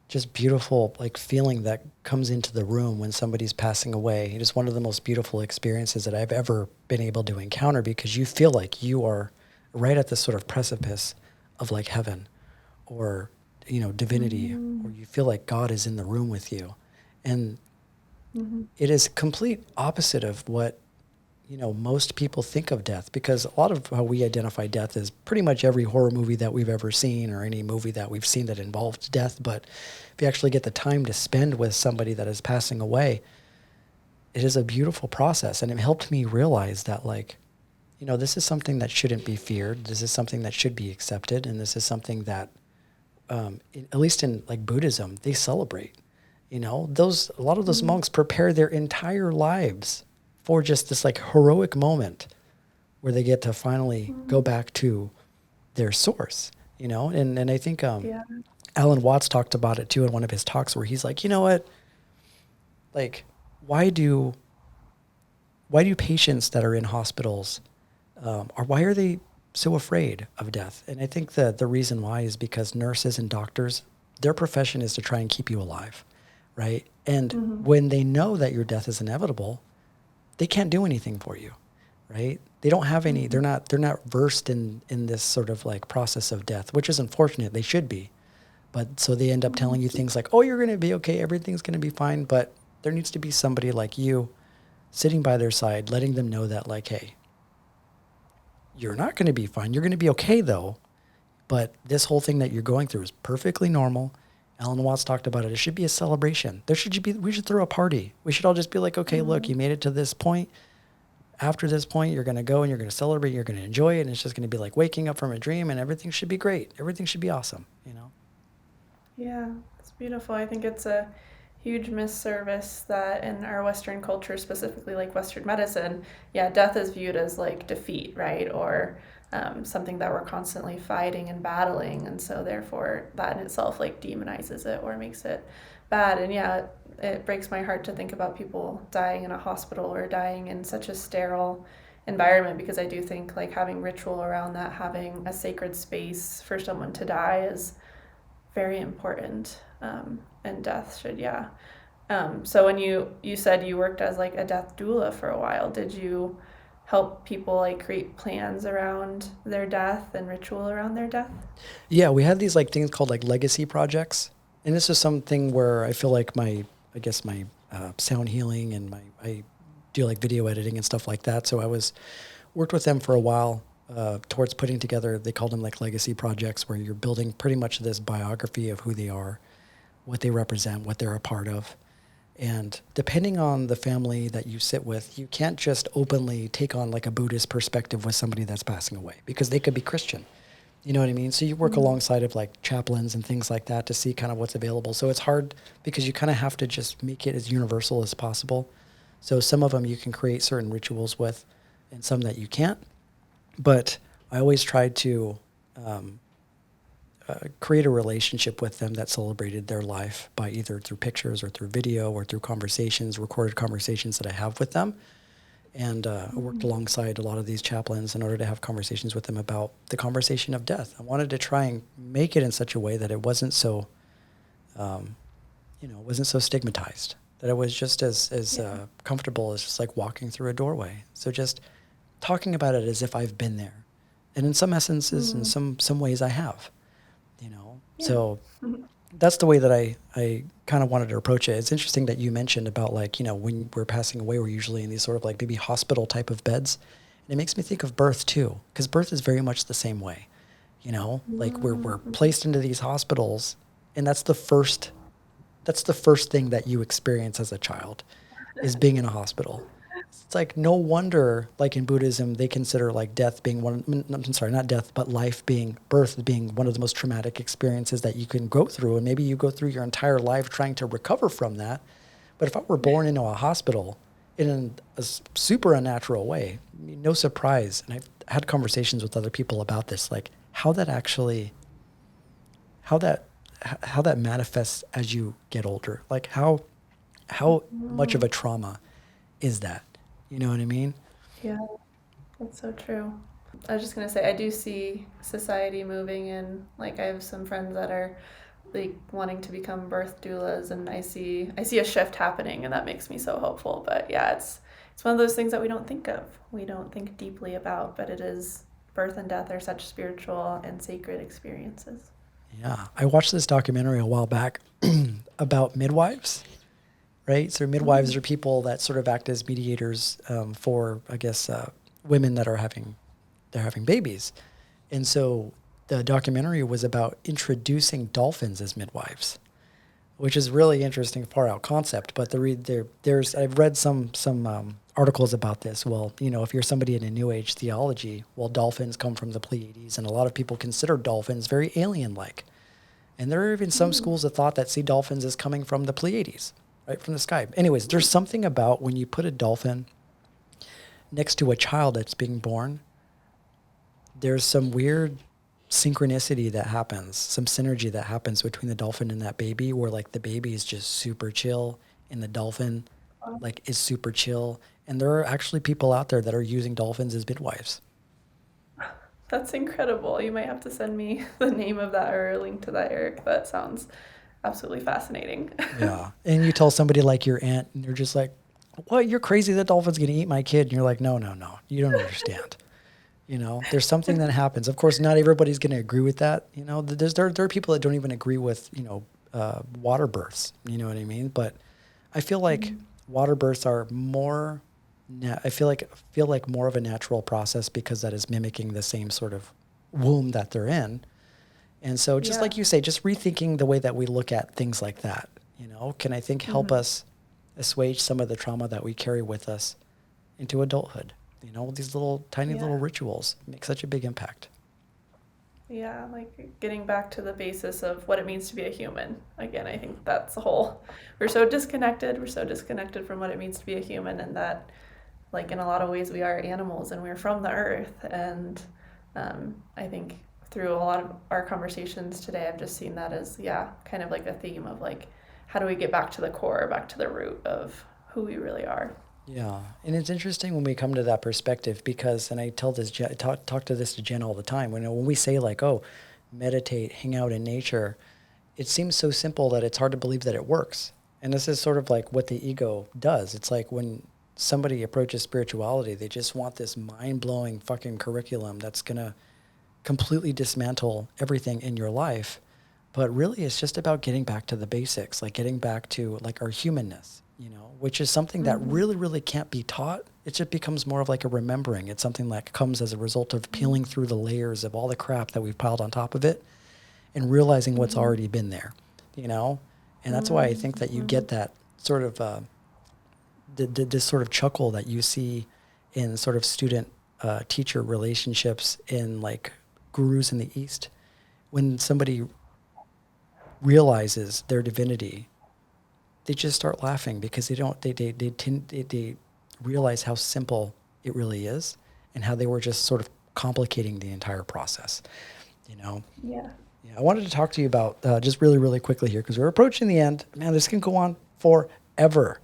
just beautiful like feeling that comes into the room when somebody's passing away. It is one of the most beautiful experiences that I've ever been able to encounter, because you feel like you are right at this sort of precipice of like heaven, or, you know, divinity, or you feel like God is in the room with you. And it is complete opposite of what most people think of death, because a lot of how we identify death is pretty much every horror movie that we've ever seen or any movie that we've seen that involved death. But if you actually get the time to spend with somebody that is passing away, it is a beautiful process. And it helped me realize that, like, this is something that shouldn't be feared. This is something that should be accepted. And this is something that, at least in like Buddhism, they celebrate. A lot of those monks prepare their entire lives for just this like heroic moment where they get to finally go back to their source, and I think Alan Watts talked about it too in one of his talks, where he's like, you know what, like, why do patients that are in hospitals, or why are they so afraid of death? And I think that the reason why is because nurses and doctors, their profession is to try and keep you alive, right? And when they know that your death is inevitable, they can't do anything for you, right? They don't have any, they're not versed in this sort of like process of death, which is unfortunate. They should be. But so they end up telling you things like, oh, you're going to be okay. Everything's going to be fine. But there needs to be somebody like you sitting by their side, letting them know that, like, hey, you're not going to be fine. You're going to be okay though. But this whole thing that you're going through is perfectly normal. Alan Watts talked about it. It should be a celebration. We should throw a party. We should all just be like, okay, look, you made it to this point. After this point, you're going to go and you're going to celebrate. You're going to enjoy it. And it's just going to be like waking up from a dream, and everything should be great. Everything should be awesome, Yeah, it's beautiful. I think it's a huge misservice that in our Western culture, specifically like Western medicine, death is viewed as like defeat, right? Or something that we're constantly fighting and battling. And so therefore that in itself like demonizes it or makes it bad. And it breaks my heart to think about people dying in a hospital or dying in such a sterile environment, because I do think like having ritual around that, having a sacred space for someone to die is very important. And death should, so when you said you worked as like a death doula for a while, did you help people like create plans around their death and ritual around their death? Yeah, we had these like things called like legacy projects. And this is something where I feel like my sound healing and I do like video editing and stuff like that. So I worked with them for a while towards putting together, they called them like legacy projects, where you're building pretty much this biography of who they are, what they represent, what they're a part of. And depending on the family that you sit with, you can't just openly take on like a Buddhist perspective with somebody that's passing away, because they could be Christian. You know what I mean? So you work alongside of like chaplains and things like that to see kind of what's available. So it's hard because you kind of have to just make it as universal as possible. So some of them you can create certain rituals with, and some that you can't. But I always tried to create a relationship with them that celebrated their life by either through pictures or through video or through conversations, recorded conversations that I have with them. And I worked alongside a lot of these chaplains in order to have conversations with them about the conversation of death. I wanted to try and make it in such a way that it wasn't so, wasn't so stigmatized, that it was just as comfortable as just like walking through a doorway. So just talking about it as if I've been there. And in some essences, in some ways I have. So that's the way that I kind of wanted to approach it. It's interesting that you mentioned about like, when we're passing away, we're usually in these sort of like maybe hospital type of beds. And it makes me think of birth too, because birth is very much the same way, like we're placed into these hospitals, and that's the first thing that you experience as a child is being in a hospital. It's like no wonder, like in Buddhism, they consider like death being not death, but birth being one of the most traumatic experiences that you can go through. And maybe you go through your entire life trying to recover from that. But if I were born into a hospital in a super unnatural way, no surprise. And I've had conversations with other people about this, like how that manifests as you get older. Like how much of a trauma is that? You know what I mean? Yeah, that's so true. I was just gonna say, I do see society moving in. Like, I have some friends that are like wanting to become birth doulas, and I see a shift happening, and that makes me so hopeful. But it's one of those things that we don't think of, we don't think deeply about, but it is, birth and death are such spiritual and sacred experiences. Yeah, I watched this documentary a while back about midwives. right? So midwives are people that sort of act as mediators for, I guess, women that are having babies. And so the documentary was about introducing dolphins as midwives, which is really interesting, far out concept. But there's I've read some articles about this. Well, if you're somebody in a New Age theology, well, dolphins come from the Pleiades, and a lot of people consider dolphins very alien-like. And there are even some schools of thought that see dolphins as coming from the Pleiades, right from the sky. Anyways, there's something about when you put a dolphin next to a child that's being born, there's some weird synchronicity that happens, some synergy that happens between the dolphin and that baby, where like the baby is just super chill and the dolphin like is super chill. And there are actually people out there that are using dolphins as midwives. That's incredible. You might have to send me the name of that or a link to that, Eric. That sounds absolutely fascinating. Yeah. And you tell somebody like your aunt and they're just like, what, you're crazy, that dolphin's going to eat my kid. And you're like, no, you don't understand. There's something that happens. Of course, not everybody's going to agree with that. There are people that don't even agree with, water births. You know what I mean? But I feel like water births are more, I feel like more of a natural process because that is mimicking the same sort of womb that they're in. And so just like you say, just rethinking the way that we look at things like that, can I think help us assuage some of the trauma that we carry with us into adulthood. These little tiny little rituals make such a big impact. Yeah, like getting back to the basis of what it means to be a human. Again, I think that's the whole, we're so disconnected from what it means to be a human, and that like in a lot of ways we are animals and we're from the earth. And I think through a lot of our conversations today, I've just seen that as, kind of like a theme of like, how do we get back to the core, back to the root of who we really are? Yeah, and it's interesting when we come to that perspective because, and I tell this, talk to this to Jen all the time. When we say like, oh, meditate, hang out in nature, it seems so simple that it's hard to believe that it works. And this is sort of like what the ego does. It's like when somebody approaches spirituality, they just want this mind-blowing fucking curriculum that's gonna completely dismantle everything in your life. But really, it's just about getting back to the basics, like getting back to like our humanness, which is something that really, really can't be taught. It just becomes more of like a remembering. It's something that comes as a result of peeling through the layers of all the crap that we've piled on top of it and realizing what's already been there, And that's why I think that you get that sort of, this sort of chuckle that you see in sort of student teacher relationships in like gurus in the East. When somebody realizes their divinity, they just start laughing because they realize how simple it really is and how they were just sort of complicating the entire process, Yeah. I wanted to talk to you about just really, really quickly here because we're approaching the end. Man, this can go on forever,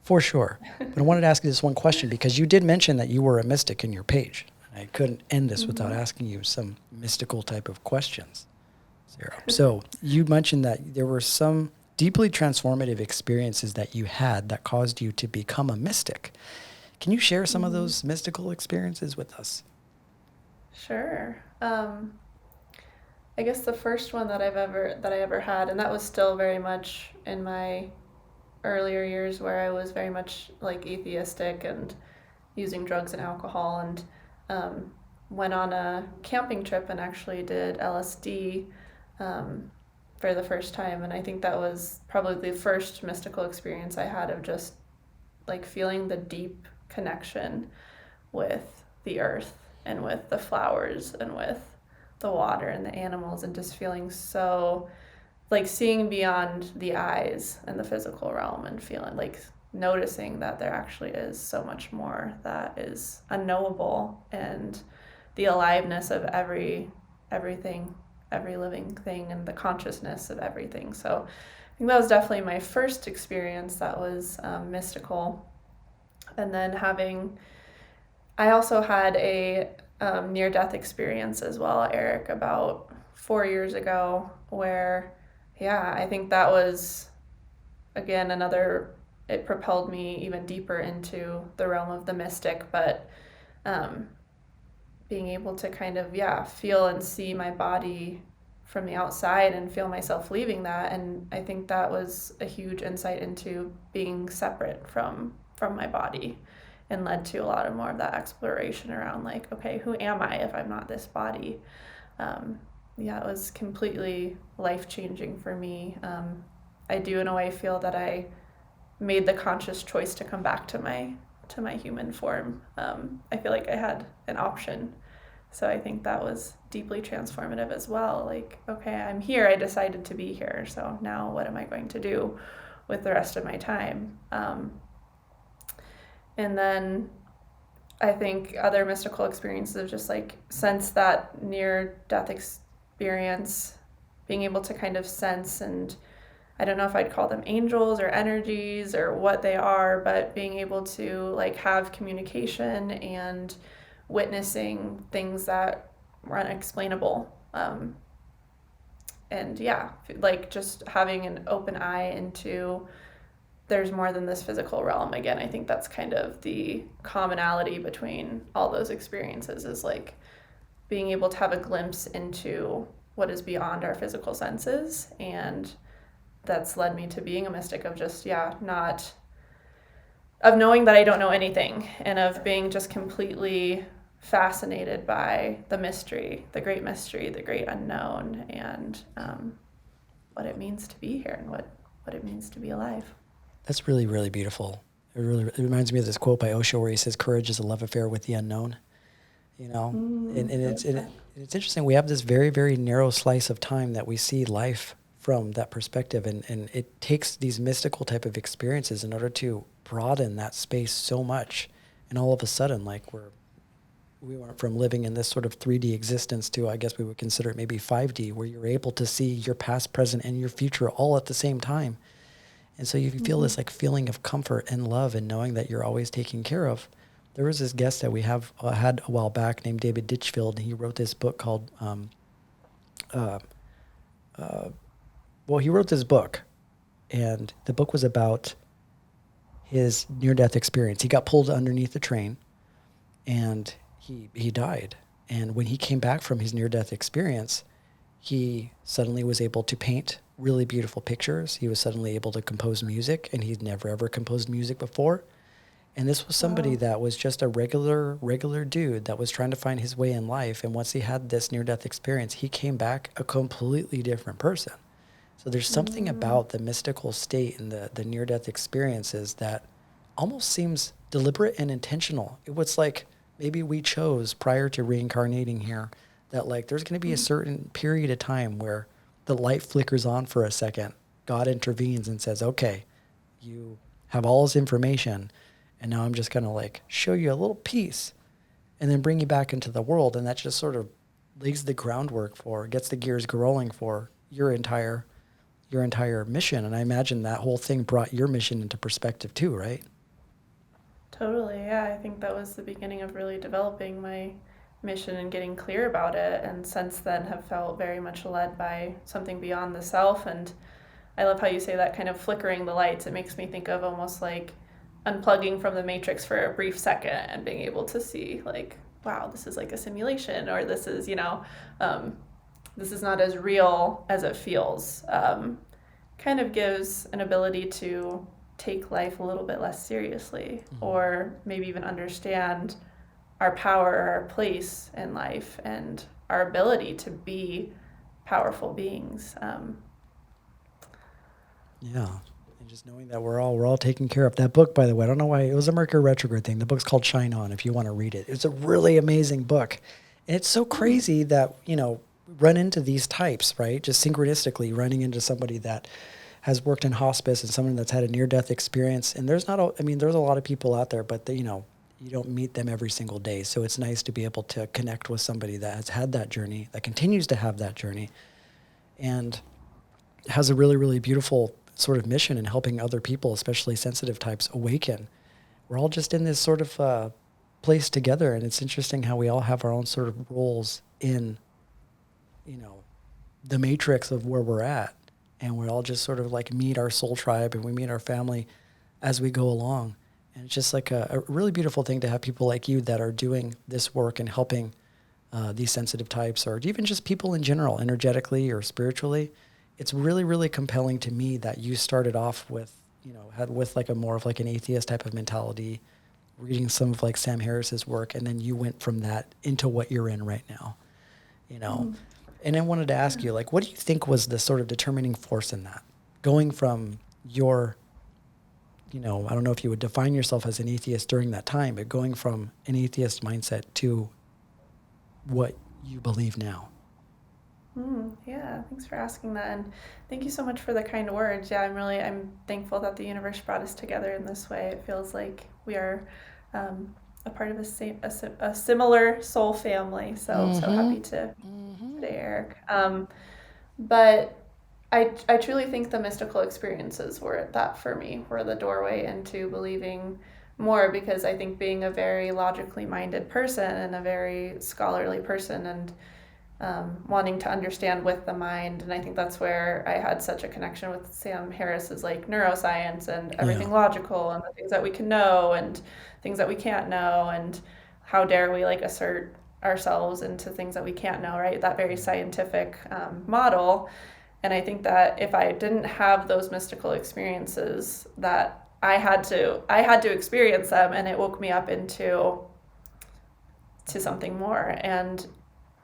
for sure. But I wanted to ask you this one question because you did mention that you were a mystic in your page. And I couldn't end this without asking you some mystical type of questions, Sarah. So you mentioned that there were some deeply transformative experiences that you had that caused you to become a mystic. Can you share some of those mystical experiences with us? Sure. I guess the first one that I ever had, and that was still very much in my earlier years where I was very much like atheistic and using drugs and alcohol, and went on a camping trip and actually did LSD for the first time. And I think that was probably the first mystical experience I had of just like feeling the deep connection with the earth and with the flowers and with the water and the animals, and just feeling so like seeing beyond the eyes and the physical realm and feeling like noticing that there actually is so much more that is unknowable, and the aliveness of everything, every living thing, and the consciousness of everything. So I think that was definitely my first experience that was mystical. And then I also had a near-death experience as well, Eric, about 4 years ago, where, I think that was, again, it propelled me even deeper into the realm of the mystic, but being able to kind of, feel and see my body from the outside and feel myself leaving that. And I think that was a huge insight into being separate from my body, and led to a lot of more of that exploration around like, okay, who am I if I'm not this body? Yeah, it was completely life-changing for me. I do in a way feel that I made the conscious choice to come back to my human form. I feel like I had an option. So I think that was deeply transformative as well. Like, okay, I'm here. I decided to be here. So now what am I going to do with the rest of my time? And then I think other mystical experiences of just like sense that near-death experience, being able to kind of sense, and I don't know if I'd call them angels or energies or what they are, but being able to like have communication and witnessing things that were unexplainable. And yeah, like just having an open eye into there's more than this physical realm. Again, I think that's kind of the commonality between all those experiences, is like being able to have a glimpse into what is beyond our physical senses. And that's led me to being a mystic of just, not of knowing that I don't know anything, and of being just completely fascinated by the mystery, the great unknown, and what it means to be here, and what it means to be alive. That's really, really beautiful. It reminds me of this quote by Osho where he says, "Courage is a love affair with the unknown." You know, and it's interesting. We have this very, very narrow slice of time that we see life from that perspective, and it takes these mystical type of experiences in order to broaden that space so much. And all of a sudden, like we went from living in this sort of 3D existence to, I guess we would consider it maybe 5D, where you're able to see your past, present, and your future all at the same time. And so you feel this like feeling of comfort and love and knowing that you're always taken care of. There was this guest that we had a while back named David Ditchfield, and he wrote this book called, he wrote this book, and the book was about his near-death experience. He got pulled underneath the train, and he died. And when he came back from his near-death experience, he suddenly was able to paint really beautiful pictures. He was suddenly able to compose music, and he'd never ever composed music before. And this was somebody that was just a regular dude that was trying to find his way in life. And once he had this near-death experience, he came back a completely different person. So there's something about the mystical state and the near-death experiences that almost seems deliberate and intentional. It was like maybe we chose prior to reincarnating here that like there's going to be a certain period of time where the light flickers on for a second. God intervenes and says, okay, you have all this information, and now I'm just going to like show you a little piece and then bring you back into the world. And that just sort of lays the groundwork for, gets the gears rolling for your entire mission. And I imagine that whole thing brought your mission into perspective too, right? Totally, yeah. I think that was the beginning of really developing my mission and getting clear about it, and since then have felt very much led by something beyond the self. And I love how you say that, kind of flickering the lights. It makes me think of almost like unplugging from the matrix for a brief second and being able to see like, wow, this is like a simulation, or this is, this is not as real as it feels. Kind of gives an ability to take life a little bit less seriously, or maybe even understand our power, our place in life, and our ability to be powerful beings. Yeah. And just knowing that we're all taken care of. That book, by the way, I don't know why, it was a Mercury retrograde thing. The book's called Shine On, if you want to read it. It's a really amazing book. And it's so crazy that, run into these types, right? Just synchronistically running into somebody that has worked in hospice and someone that's had a near-death experience. And there's there's a lot of people out there, but you don't meet them every single day. So it's nice to be able to connect with somebody that has had that journey, that continues to have that journey, and has a really, really beautiful sort of mission in helping other people, especially sensitive types, awaken. We're all just in this sort of place together, and it's interesting how we all have our own sort of roles in, the matrix of where we're at. And we all just sort of like meet our soul tribe, and we meet our family as we go along. And it's just like a really beautiful thing to have people like you that are doing this work and helping these sensitive types, or even just people in general, energetically or spiritually, it's really, really compelling to me that you started off with, had with like a more of like an atheist type of mentality, reading some of like Sam Harris's work, and then you went from that into what you're in right now, you know. Mm. And I wanted to ask you, like, what do you think was the sort of determining force in that? Going from your, I don't know if you would define yourself as an atheist during that time, but going from an atheist mindset to what you believe now. Yeah, thanks for asking that, and thank you so much for the kind words. Yeah, I'm thankful that the universe brought us together in this way. It feels like we are a part of a similar soul family. So happy to today, Eric. But I truly think the mystical experiences were that for me, were the doorway into believing more, because I think being a very logically minded person and a very scholarly person, and wanting to understand with the mind. And I think that's where I had such a connection with Sam Harris's like neuroscience and Yeah. everything logical, and the things that we can know and things that we can't know, and how dare we like assert ourselves into things that we can't know, right? That very scientific model. And I think that if I didn't have those mystical experiences, that I had to experience them, and it woke me up into something more. And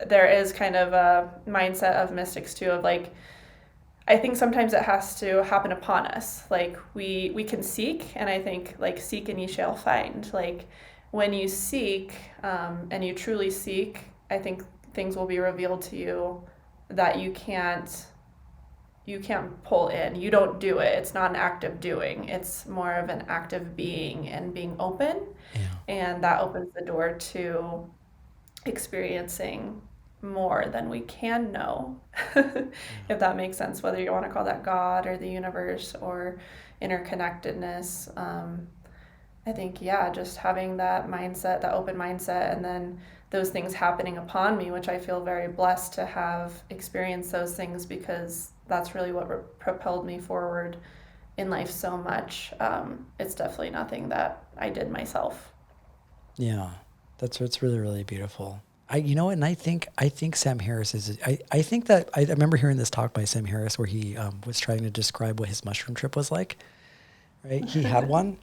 there is kind of a mindset of mystics too, of like, I think sometimes it has to happen upon us. Like we can seek, and I think like seek and ye shall find. Like when you seek, and you truly seek, I think things will be revealed to you that you can't pull in. You don't do it. It's not an act of doing. It's more of an act of being and being open, Yeah. and that opens the door to experiencing more than we can know. If that makes sense, whether you want to call that God or the universe or interconnectedness. I think, yeah, just having that mindset, that open mindset, and then those things happening upon me, which I feel very blessed to have experienced those things, because that's really what propelled me forward in life so much. It's definitely nothing that I did myself. Yeah. That's what's really, really beautiful. And I think Sam Harris I think that I remember hearing this talk by Sam Harris where he was trying to describe what his mushroom trip was like, right? He had one,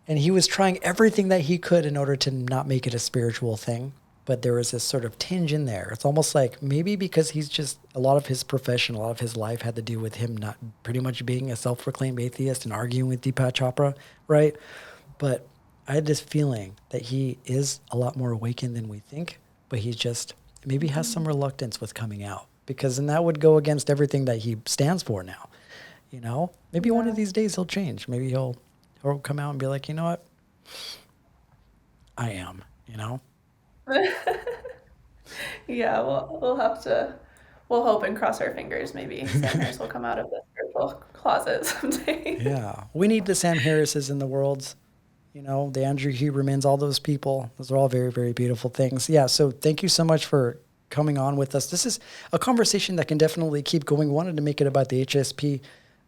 and he was trying everything that he could in order to not make it a spiritual thing. But there was this sort of tinge in there. It's almost like maybe because he's just, a lot of his profession, a lot of his life had to do with him not pretty much being a self-proclaimed atheist and arguing with Deepak Chopra, right? But I had this feeling that he is a lot more awakened than we think, but he just maybe has some reluctance with coming out, because then that would go against everything that he stands for now. Maybe one of Yeah. these days he'll change. Maybe he'll come out and be like, you know what, I am. Yeah, we'll hope and cross our fingers. Maybe Sam Harris will come out of the spiritual closet someday. Yeah, we need the Sam Harrises in the world. The Andrew Hubermans, all those people. Those are all very, very beautiful things. Yeah, so thank you so much for coming on with us. This is a conversation that can definitely keep going. We wanted to make it about the HSP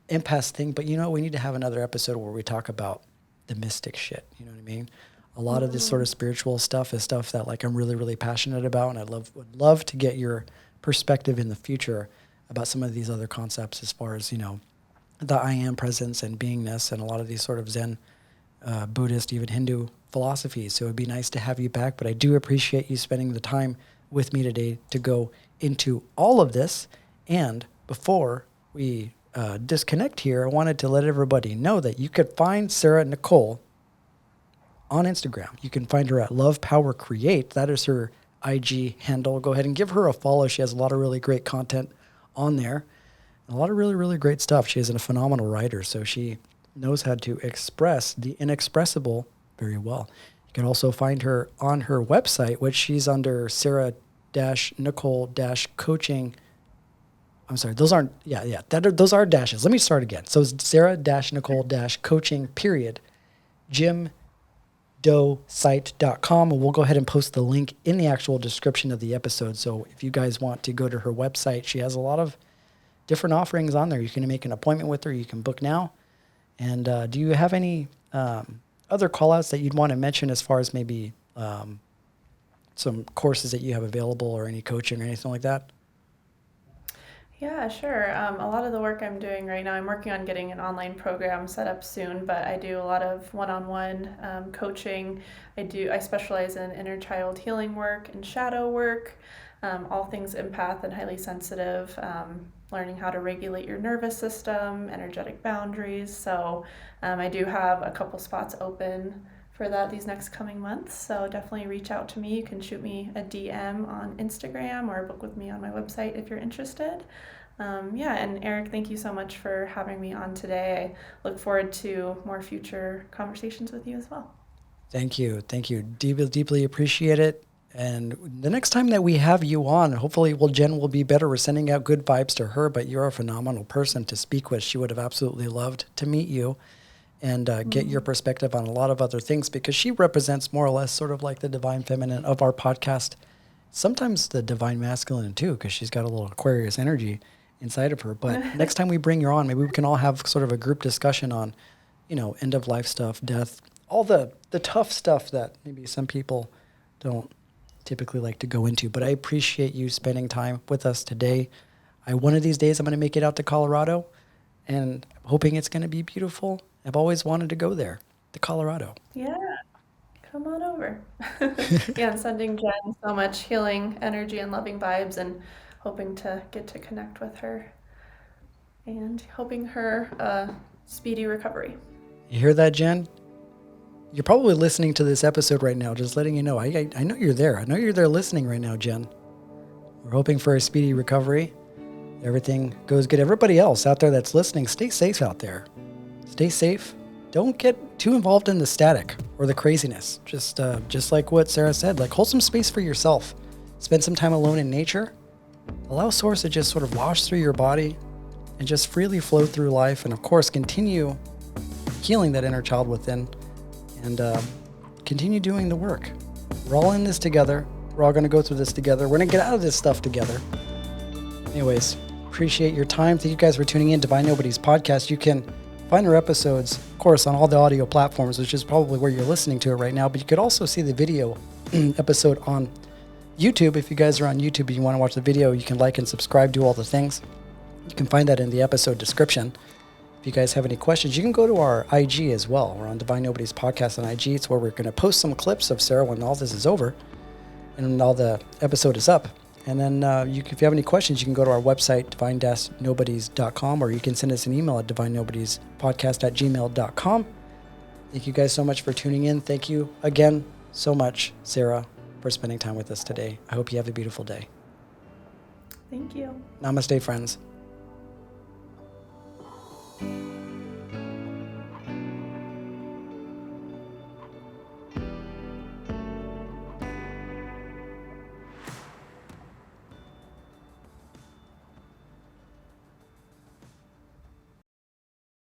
impasse thing, but we need to have another episode where we talk about the mystic shit. You know what I mean? A lot of this sort of spiritual stuff is stuff that like I'm really, really passionate about, and would love to get your perspective in the future about some of these other concepts as far as, the I am presence and beingness and a lot of these sort of Zen, Buddhist, even Hindu philosophies. So it'd be nice to have you back, but I do appreciate you spending the time with me today to go into all of this. And before we disconnect here, I wanted to let everybody know that you could find Sara Nicole on Instagram. You can find her at Love Power Create. That is her IG handle. Go ahead and give her a follow. She has a lot of really great content on there. A lot of really, really great stuff. She is a phenomenal writer, so she knows how to express the inexpressible very well. You can also find her on her website, which she's under Sara-Nicole-Coaching. I'm sorry, those aren't, those are dashes. Let me start again. So it's Sara-Nicole-Coaching, gymdosite.com, and we'll go ahead and post the link in the actual description of the episode. So if you guys want to go to her website, she has a lot of different offerings on there. You can make an appointment with her. You can book now. And do you have any other call outs that you'd want to mention as far as maybe some courses that you have available or any coaching or anything like that? Yeah, sure. A lot of the work I'm doing right now, I'm working on getting an online program set up soon, but I do a lot of one-on-one coaching. I specialize in inner child healing work and shadow work, all things empath and highly sensitive, learning how to regulate your nervous system, energetic boundaries. So I do have a couple spots open for that these next coming months. So definitely reach out to me. You can shoot me a DM on Instagram or book with me on my website if you're interested. And Eric, thank you so much for having me on today. I look forward to more future conversations with you as well. Thank you. Thank you. Deeply, deeply appreciate it. And the next time that we have you on, hopefully, Jen will be better. We're sending out good vibes to her, but you're a phenomenal person to speak with. She would have absolutely loved to meet you and get your perspective on a lot of other things, because she represents more or less sort of like the divine feminine of our podcast. Sometimes the divine masculine too, because she's got a little Aquarius energy inside of her. But next time we bring her on, maybe we can all have sort of a group discussion on, end of life stuff, death, all the tough stuff that maybe some people don't typically like to go into. But I appreciate you spending time with us today. One of these days I'm going to make it out to Colorado, and I'm hoping it's going to be beautiful. I've always wanted to go there, to Colorado. Yeah, come on over. Yeah, I'm sending Jen so much healing energy and loving vibes, and hoping to get to connect with her and hoping her speedy recovery. You hear that, Jen? You're probably listening to this episode right now, just letting you know. I know you're there. I know you're there listening right now, Jen. We're hoping for a speedy recovery. Everything goes good. Everybody else out there that's listening, stay safe out there. Stay safe. Don't get too involved in the static or the craziness. Just like what Sara said, like hold some space for yourself. Spend some time alone in nature. Allow Source to just sort of wash through your body and just freely flow through life. And of course, continue healing that inner child within, and continue doing the work. We're all in this together. We're all going to go through this together. We're going to get out of this stuff together. Anyways, appreciate your time. Thank you guys for tuning in to Divine Nobodies podcast. You can find our episodes, of course, on all the audio platforms, which is probably where you're listening to it right now. But you could also see the video episode on YouTube. If you guys are on YouTube and you want to watch the video, you can like and subscribe, do all the things. You can find that in the episode description. If you guys have any questions, you can go to our IG as well. We're on Divine Nobodies podcast on IG. It's where we're going to post some clips of Sara when all this is over and all the episode is up. And then if you have any questions, you can go to our website, divine-nobodies.com, or you can send us an email at divinenobodiespodcast@gmail.com. Thank you guys so much for tuning in. Thank you again so much, Sara, for spending time with us today. I hope you have a beautiful day. Thank you. Namaste, friends.